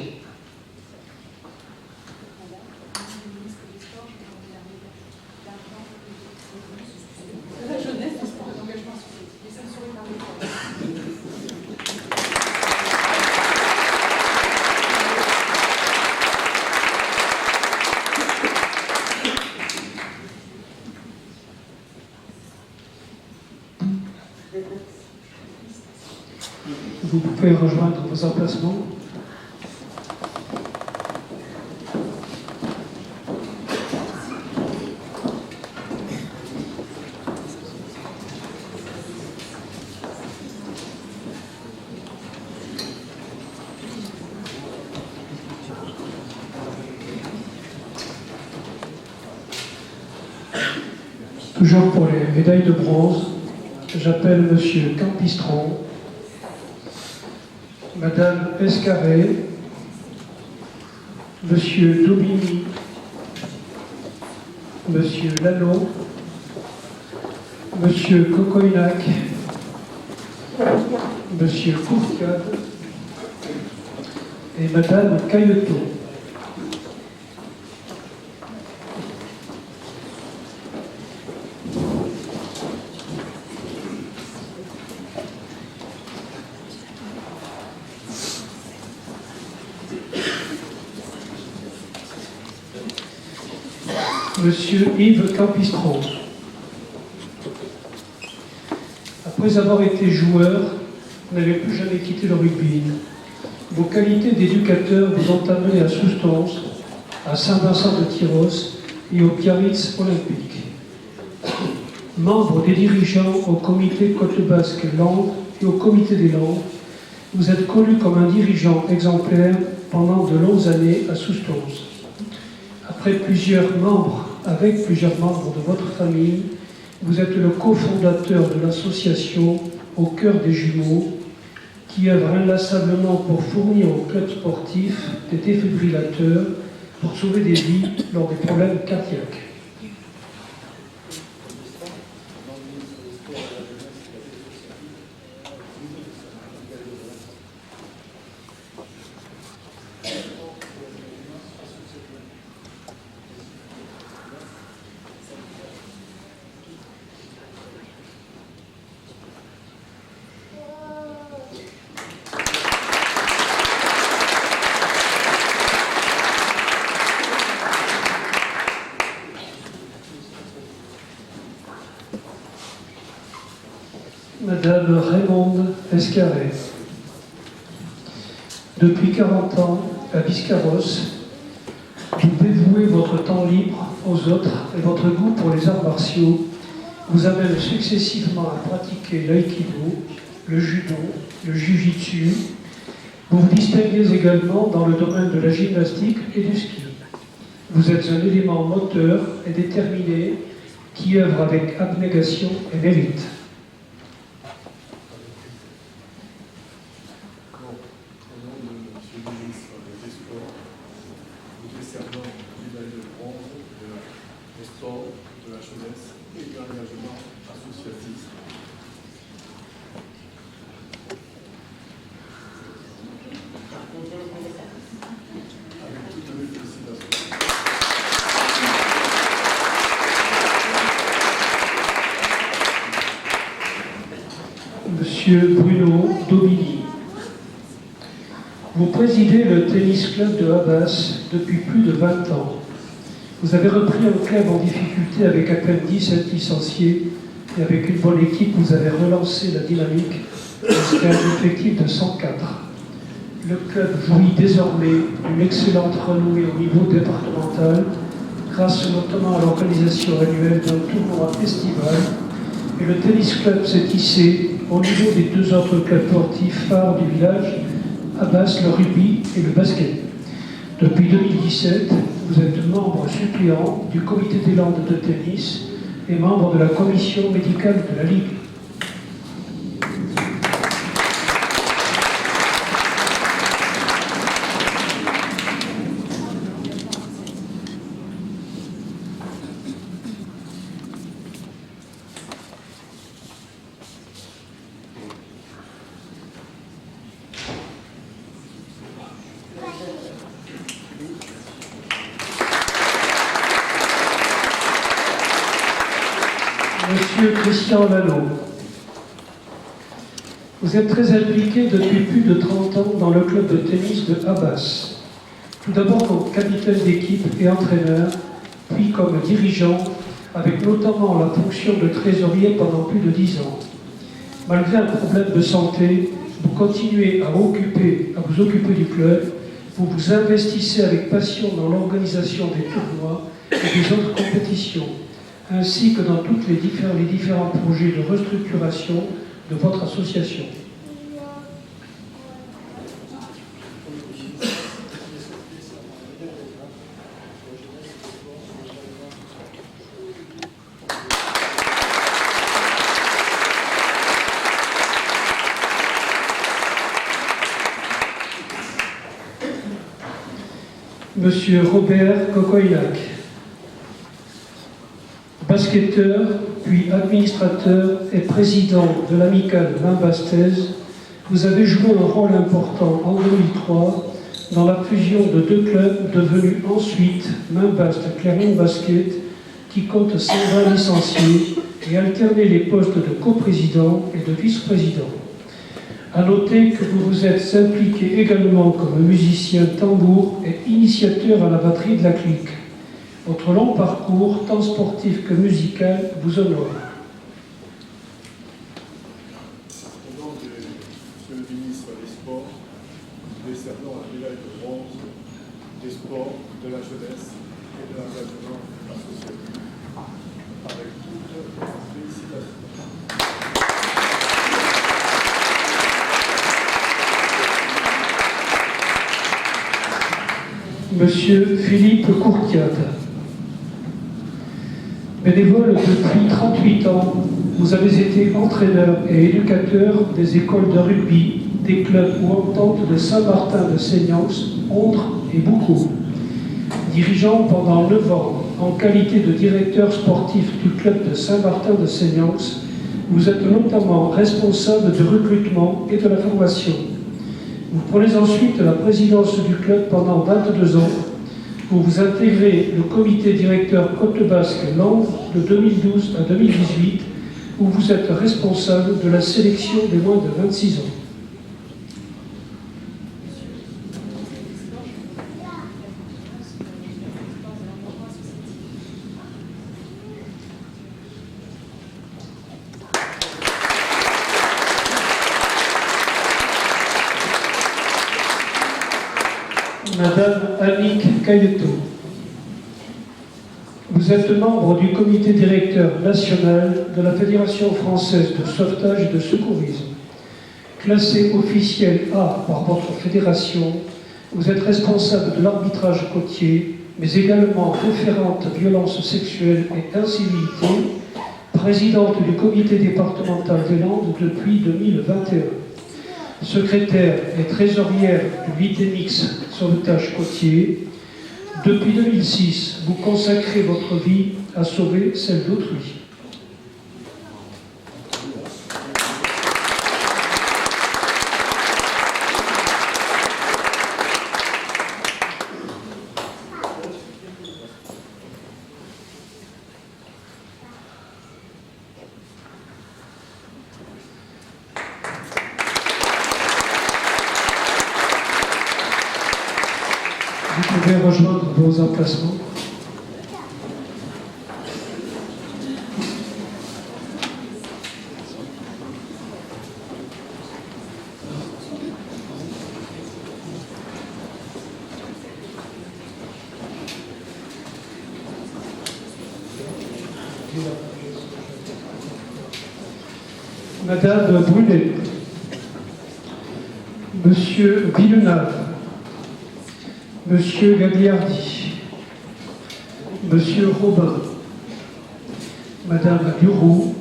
Vous pouvez rejoindre vos emplacements. Toujours pour les médailles de bronze, j'appelle Monsieur Campistron, Madame Escarré, Monsieur Daubigny, Monsieur Lalo, Monsieur Cocoynac, Monsieur Courcade et Madame Cailletot. Monsieur Yves Campistron. Après avoir été joueur, vous n'avez plus jamais quitté le rugby. Vos qualités d'éducateur vous ont amené à Soustons, à Saint-Vincent-de-Tyros et au Biarritz olympique. Membre des dirigeants au comité Côte Basque Landes et au comité des Landes, vous êtes connu comme un dirigeant exemplaire pendant de longues années à Soustons. Avec plusieurs membres de votre famille, vous êtes le cofondateur de l'association Au cœur des jumeaux, qui œuvre inlassablement pour fournir aux clubs sportifs des défibrillateurs pour sauver des vies lors des problèmes cardiaques. Madame Raymonde Escarret. Depuis 40 ans, à Biscarrosse, vous dévouez votre temps libre aux autres et votre goût pour les arts martiaux vous amène successivement à pratiquer l'aïkido, le judo, le jujitsu. Vous vous distinguez également dans le domaine de la gymnastique et du ski. Vous êtes un élément moteur et déterminé qui œuvre avec abnégation et mérite. Au nom de M. le ministre des Sports, nous décernons la médaille de bronze des sports, de la jeunesse et de l'engagement associatif. Avec toutes mes félicitations. Monsieur Bruno Daubigny. Vous présidez le tennis club de Habas depuis plus de 20 ans. Vous avez repris un club en difficulté avec à peine 17 licenciés et avec une bonne équipe, vous avez relancé la dynamique jusqu'à un effectif de 104. Le club jouit désormais d'une excellente renommée au niveau départemental grâce notamment à l'organisation annuelle d'un tournoi estival et le tennis club s'est hissé au niveau des deux autres clubs sportifs phares du village, Habas, le rugby et le basket. Depuis 2017, vous êtes membre suppléant du comité des Landes de tennis et membre de la commission médicale de la Ligue. Monsieur Christian Lalo, vous êtes très impliqué depuis plus de 30 ans dans le club de tennis de Habas. Tout d'abord comme capitaine d'équipe et entraîneur, puis comme dirigeant, avec notamment la fonction de trésorier pendant plus de 10 ans. Malgré un problème de santé, vous continuez à vous occuper du club, vous vous investissez avec passion dans l'organisation des tournois et des autres compétitions, ainsi que dans tous les différents projets de restructuration de votre association. Monsieur Robert Cocoillac, basketteur, puis administrateur et président de l'amicale Main-Bastaise, vous avez joué un rôle important en 2003 dans la fusion de deux clubs devenus ensuite Main-Baste Clermont Basket, qui compte 120 licenciés et alterné les postes de coprésident et de vice-président. À noter que vous vous êtes impliqué également comme musicien tambour et initiateur à la batterie de la clique. Votre long parcours, tant sportif que musical, vous honore. Au nom de M. le ministre des Sports, nous décernons la médaille de bronze des sports, de la jeunesse et de l'engagement associatif. Avec toutes les félicitations. Monsieur Philippe Courtiade. Bénévole depuis 38 ans, vous avez été entraîneur et éducateur des écoles de rugby, des clubs ou ententes de Saint-Martin de Seignance, Ondres et Boucau. Dirigeant pendant 9 ans en qualité de directeur sportif du club de Saint-Martin de Seignance, vous êtes notamment responsable du recrutement et de la formation. Vous prenez ensuite la présidence du club pendant 22 ans. Vous vous intégrez le comité directeur Côte Basque Landes de 2012 à 2018, où vous êtes responsable de la sélection des moins de 26 ans. Madame Annick Cailletot. Vous êtes membre du comité directeur national de la Fédération française de sauvetage et de secourisme. Classé officiel A par votre fédération, vous êtes responsable de l'arbitrage côtier, mais également référente violences sexuelles et incivilités, présidente du comité départemental des Landes depuis 2021. Secrétaire et trésorière du Vitémix Sauvetage Côtier. Depuis 2006, vous consacrez votre vie à sauver celle d'autrui. Vous pouvez rejoindre vos emplacements. Madame Brunet, Monsieur Villeneuve, Monsieur Gagliardi, Monsieur Robin, Madame Bureau,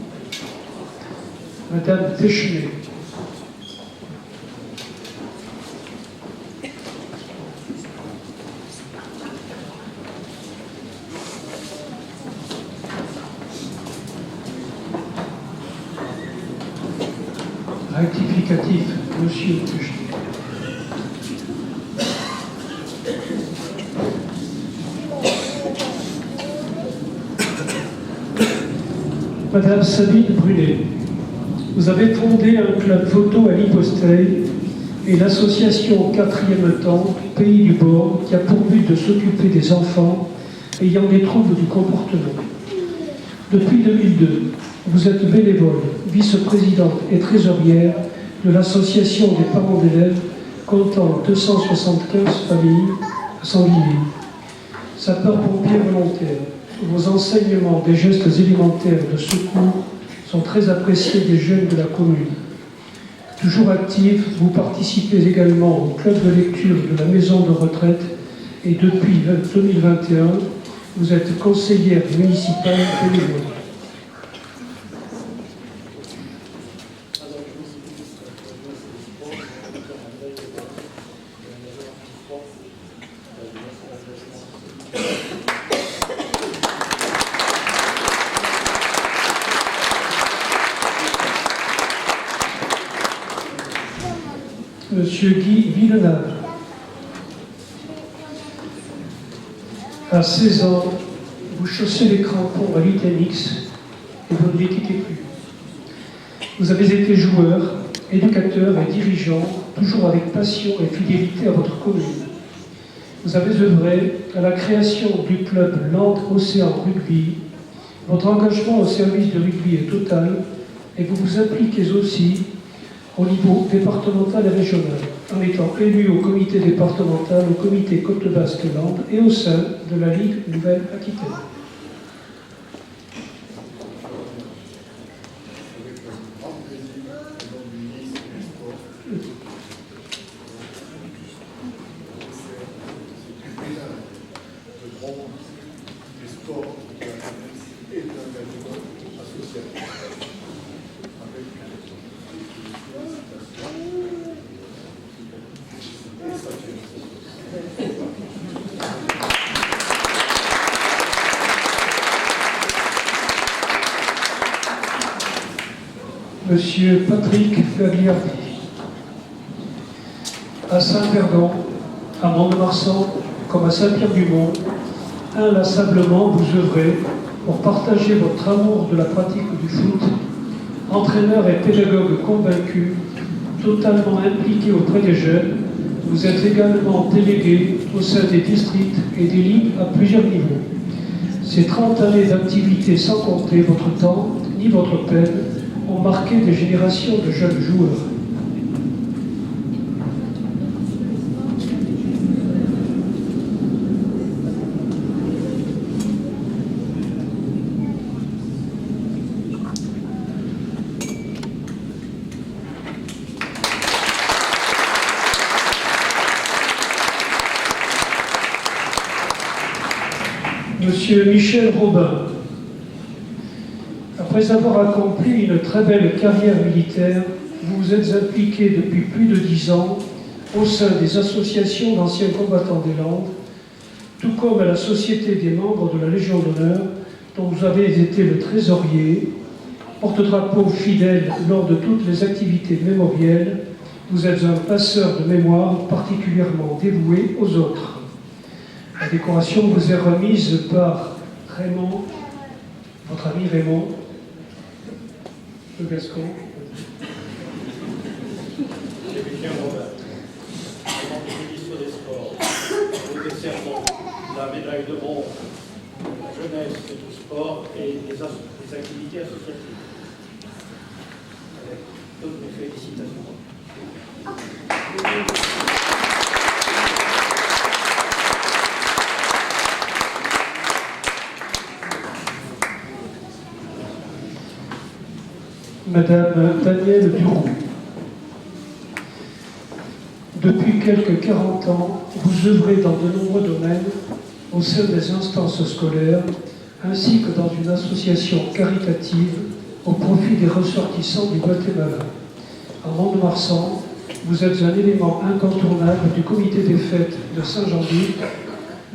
Madame Téchenet. Rectificatif, Monsieur Téchenet. Madame Sabine Brunet, vous avez fondé un club photo à l'Hyposteille et l'association 4e temps, Pays du Bord, qui a pour but de s'occuper des enfants ayant des troubles du comportement. Depuis 2002, vous êtes bénévole, vice-présidente et trésorière de l'association des parents d'élèves comptant 275 familles à Sanguinet. Sapeurs-pompiers volontaires, vos enseignements des gestes élémentaires de secours sont très appréciés des jeunes de la commune. Toujours actif, vous participez également au club de lecture de la maison de retraite et depuis 2021, vous êtes conseillère municipale bénévole. Monsieur Guy Villeneuve. À 16 ans, vous chaussez les crampons à l'Itémix et vous ne les quittez plus. Vous avez été joueur, éducateur et dirigeant, toujours avec passion et fidélité à votre commune. Vous avez œuvré à la création du club Landes Océan Rugby. Votre engagement au service du rugby est total et vous vous impliquez aussi au niveau départemental et régional, en étant élu au comité départemental, au comité Côte Basque-Landes et au sein de la Ligue Nouvelle-Aquitaine. Monsieur Patrick Gagliardi. À Saint-Verdon, à Mont-de-Marsan, comme à Saint-Pierre-du-Mont, inlassablement vous œuvrez pour partager votre amour de la pratique du foot, entraîneur et pédagogue convaincu, totalement impliqué auprès des jeunes. Vous êtes également délégué au sein des districts et des ligues à plusieurs niveaux. Ces 30 années d'activité sans compter votre temps ni votre peine ont marqué des générations de jeunes joueurs. Monsieur Michel Robin. Après avoir accompli une très belle carrière militaire, vous vous êtes impliqué depuis plus de 10 ans au sein des associations d'anciens combattants des Landes, tout comme à la Société des membres de la Légion d'honneur, dont vous avez été le trésorier, porte-drapeau fidèle lors de toutes les activités mémorielles. Vous êtes un passeur de mémoire particulièrement dévoué aux autres. La décoration vous est remise par Raymond, votre ami Raymond Le Gascon. Michel Robin, au nom du ministre des Sports, nous décernons la médaille de bronze de la jeunesse et du sport et des activités associatives. Avec toutes mes félicitations. Madame Danielle Duroux. Depuis quelques 40 ans, vous œuvrez dans de nombreux domaines au sein des instances scolaires ainsi que dans une association caritative au profit des ressortissants du Guatemala. En Mont-de-Marsan, vous êtes un élément incontournable du comité des fêtes de Saint-Jean-Luc.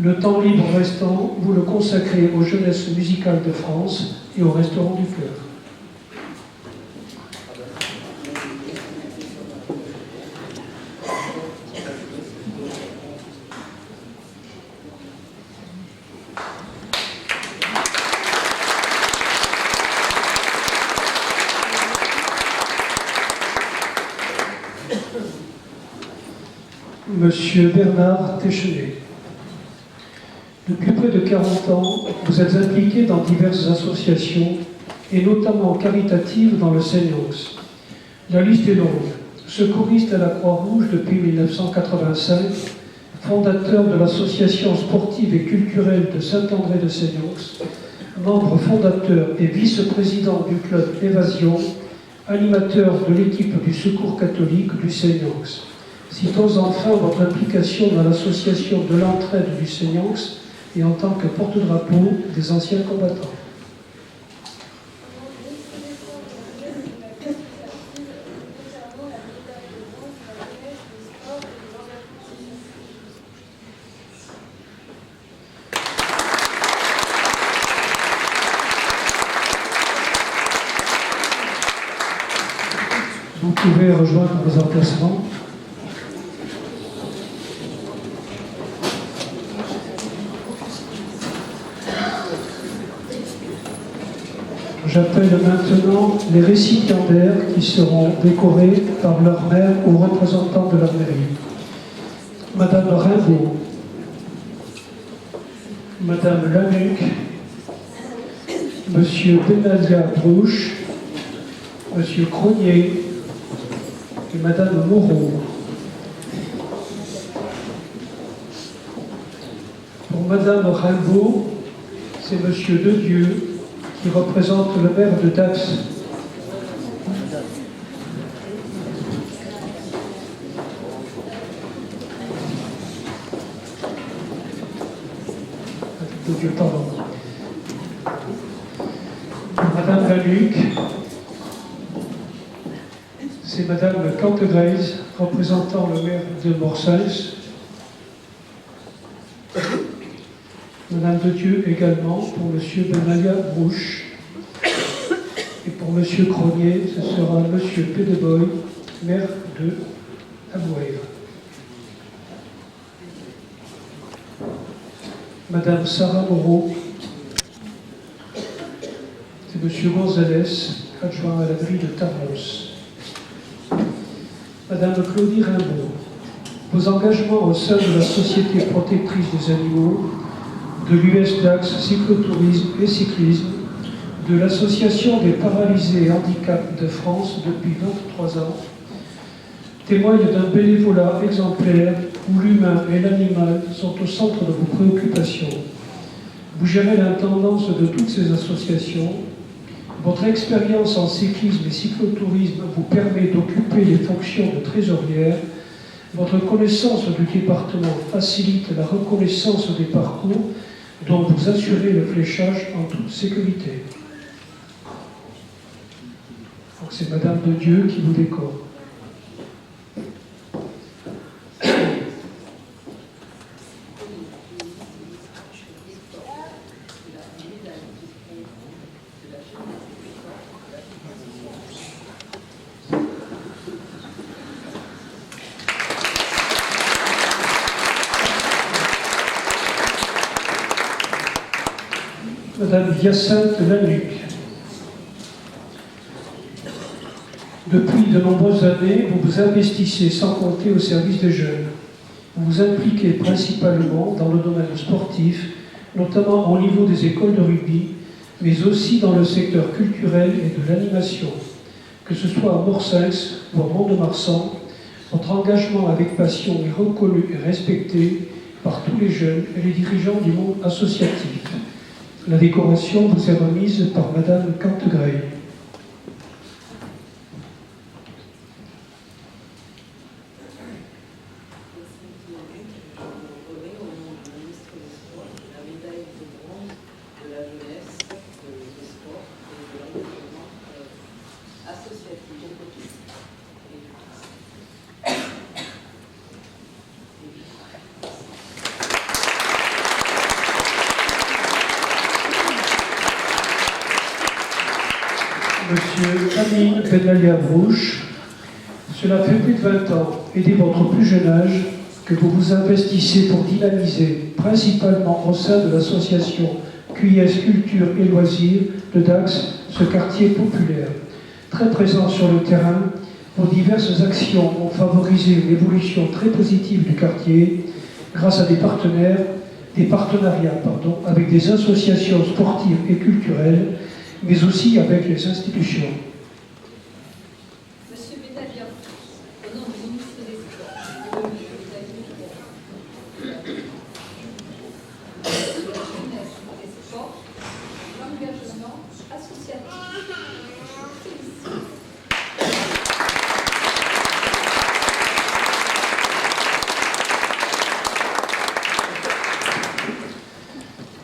Le temps libre restant, vous le consacrez aux jeunesses musicales de France et au restaurant du cœur. Monsieur Bernard Téchenet. Depuis près de 40 ans, vous êtes impliqué dans diverses associations, et notamment caritatives dans le Seignox. La liste est longue. Secouriste à la Croix-Rouge depuis 1985, fondateur de l'association sportive et culturelle de Saint-André de Seignox, membre fondateur et vice-président du club Évasion, animateur de l'équipe du Secours catholique du Seignox. Citons enfin votre implication dans l'association de l'entraide du Seignox et en tant que porte-drapeau des anciens combattants. Vous pouvez rejoindre vos emplacements. J'appelle maintenant les récipiendaires qui seront décorés par leur maire ou représentant de leur mairie. Madame Rimbaud, Madame Lanuc, Monsieur Benalia Brouche, Monsieur Cronier et Madame Moreau. Pour Madame Rimbaud, c'est Monsieur Dedieu qui représente le maire de Dax. Pardon. Madame Lanuc, c'est Madame Cantegraise, représentant le maire de Morsels. Madame de Dieu également pour Monsieur Benalia Brouche. Et pour Monsieur Cronier, ce sera Monsieur Pédeboy, maire de Abouaïr. Madame Sarah Moreau, c'est Monsieur Gonzalez, adjoint à la ville de Tarnos. Madame Claudie Rimbaud, vos engagements au sein de la Société protectrice des animaux, de l'USDAX Cyclotourisme et Cyclisme, de l'Association des paralysés et handicap de France depuis 23 ans, témoignent d'un bénévolat exemplaire où l'humain et l'animal sont au centre de vos préoccupations. Vous gérez l'intendance de toutes ces associations. Votre expérience en cyclisme et cyclotourisme vous permet d'occuper les fonctions de trésorière. Votre connaissance du département facilite la reconnaissance des parcours dont vous assurez le fléchage en toute sécurité. Donc c'est Madame de Dieu qui vous décore. Madame Hyacinthe Lanuc. Depuis de nombreuses années, vous vous investissez sans compter au service des jeunes. Vous vous impliquez principalement dans le domaine sportif, notamment au niveau des écoles de rugby, mais aussi dans le secteur culturel et de l'animation. Que ce soit à Morsins ou à Mont-de-Marsan, votre engagement avec passion est reconnu et respecté par tous les jeunes et les dirigeants du monde associatif. La décoration vous est remise par Madame Cantegrey. Monsieur Camille Benalia-Brouche, cela fait plus de 20 ans, et dès votre plus jeune âge, que vous vous investissez pour dynamiser, principalement au sein de l'association QIS Culture et Loisirs de Dax, ce quartier populaire. Très présent sur le terrain, vos diverses actions ont favorisé une évolution très positive du quartier grâce à des partenariats avec des associations sportives et culturelles, mais aussi avec les institutions. Monsieur Benalia, au nom du ministre des Sports, de la jeunesse et des sports, l'engagement associatif.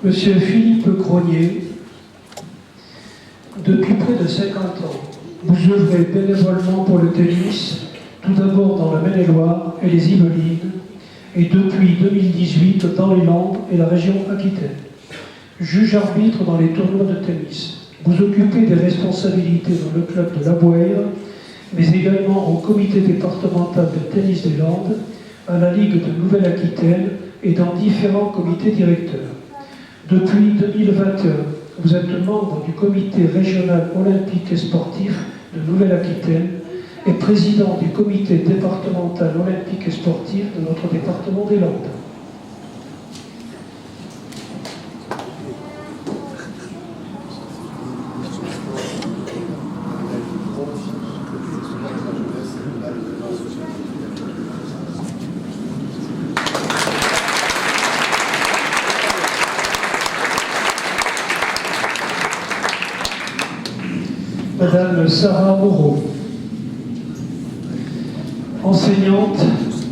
Monsieur Philippe Gronier, depuis près de 50 ans, vous œuvrez bénévolement pour le tennis, tout d'abord dans la Maine-et-Loire et les Yvelines, et depuis 2018 dans les Landes et la région Aquitaine. Juge-arbitre dans les tournois de tennis. Vous occupez des responsabilités dans le club de La Bouère, mais également au comité départemental de tennis des Landes, à la Ligue de Nouvelle-Aquitaine et dans différents comités directeurs. Depuis 2021, vous êtes membre du comité régional olympique et sportif de Nouvelle-Aquitaine et président du comité départemental olympique et sportif de notre département des Landes. Madame Sarah Moreau. Enseignante,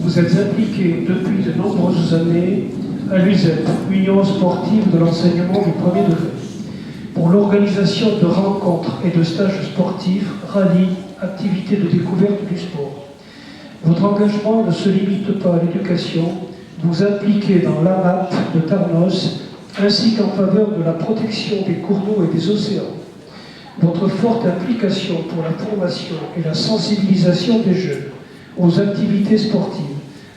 vous êtes impliquée depuis de nombreuses années à l'USEP, Union sportive de l'enseignement du premier degré, pour l'organisation de rencontres et de stages sportifs, rallyes, activités de découverte du sport. Votre engagement ne se limite pas à l'éducation, vous impliquez dans l'AMAP de Tarnos, ainsi qu'en faveur de la protection des cours d'eau et des océans. Votre forte implication pour la formation et la sensibilisation des jeunes aux activités sportives,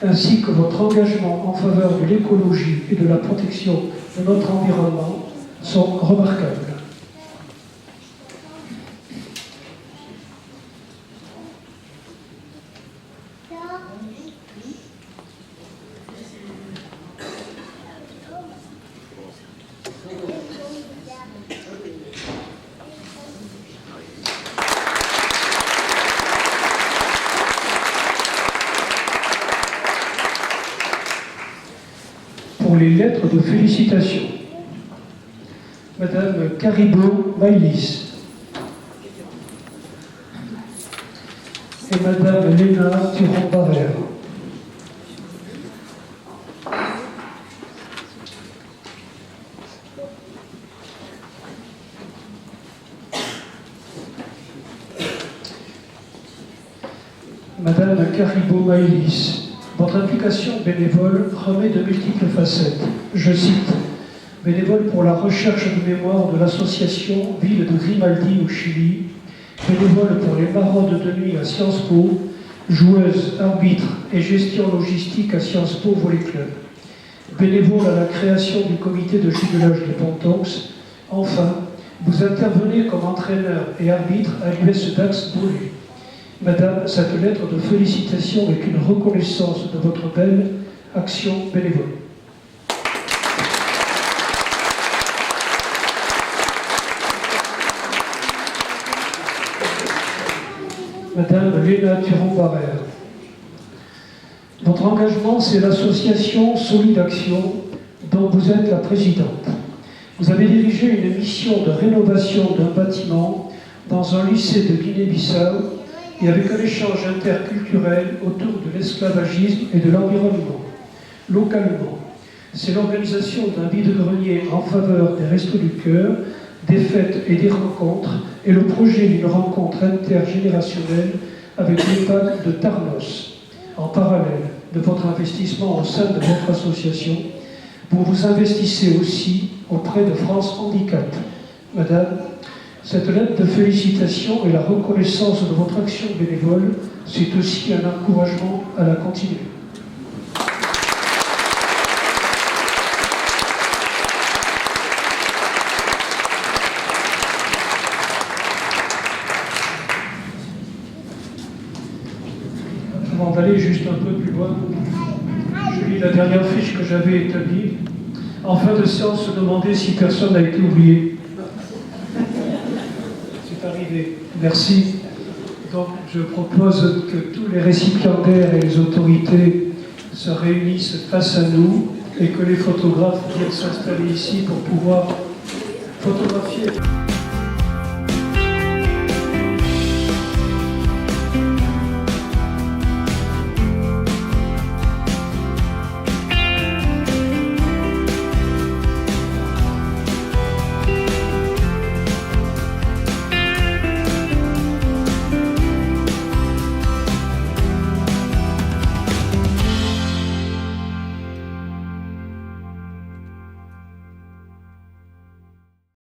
ainsi que votre engagement en faveur de l'écologie et de la protection de notre environnement sont remarquables. Pour les lettres de félicitations, Madame Caribou Maïlis et Madame Léna Thuron-Barrère. Madame Karibo Maïlis, votre implication bénévole remet de multiples facettes. Je cite, bénévole pour la recherche de mémoire de l'association Ville de Grimaldi au Chili, bénévole pour les maraudes de nuit à Sciences Po, joueuse, arbitre et gestion logistique à Sciences Po Volley Club, bénévole à la création du comité de jumelage de Pontox. Enfin, vous intervenez comme entraîneur et arbitre à l'US Dax Beaulieu. Madame, cette lettre de félicitations est une reconnaissance de votre belle action bénévole. Madame Léna Turon-Barrère, votre engagement, c'est l'association Solide Action, dont vous êtes la présidente. Vous avez dirigé une mission de rénovation d'un bâtiment dans un lycée de Guinée-Bissau et avec un échange interculturel autour de l'esclavagisme et de l'environnement. Localement, c'est l'organisation d'un vide-grenier en faveur des Restos du Cœur, des fêtes et des rencontres, et le projet d'une rencontre intergénérationnelle avec l'EHPAD de Tarnos. En parallèle de votre investissement au sein de votre association, vous vous investissez aussi auprès de France Handicap. Madame, cette lettre de félicitations et la reconnaissance de votre action bénévole, c'est aussi un encouragement à la continuer. Avant d'aller juste un peu plus loin, je lis la dernière fiche que j'avais établie. En fin de séance, se demander si personne n'a été oublié. C'est arrivé. Merci. Donc, je propose que tous les récipiendaires et les autorités se réunissent face à nous et que les photographes viennent s'installer ici pour pouvoir photographier.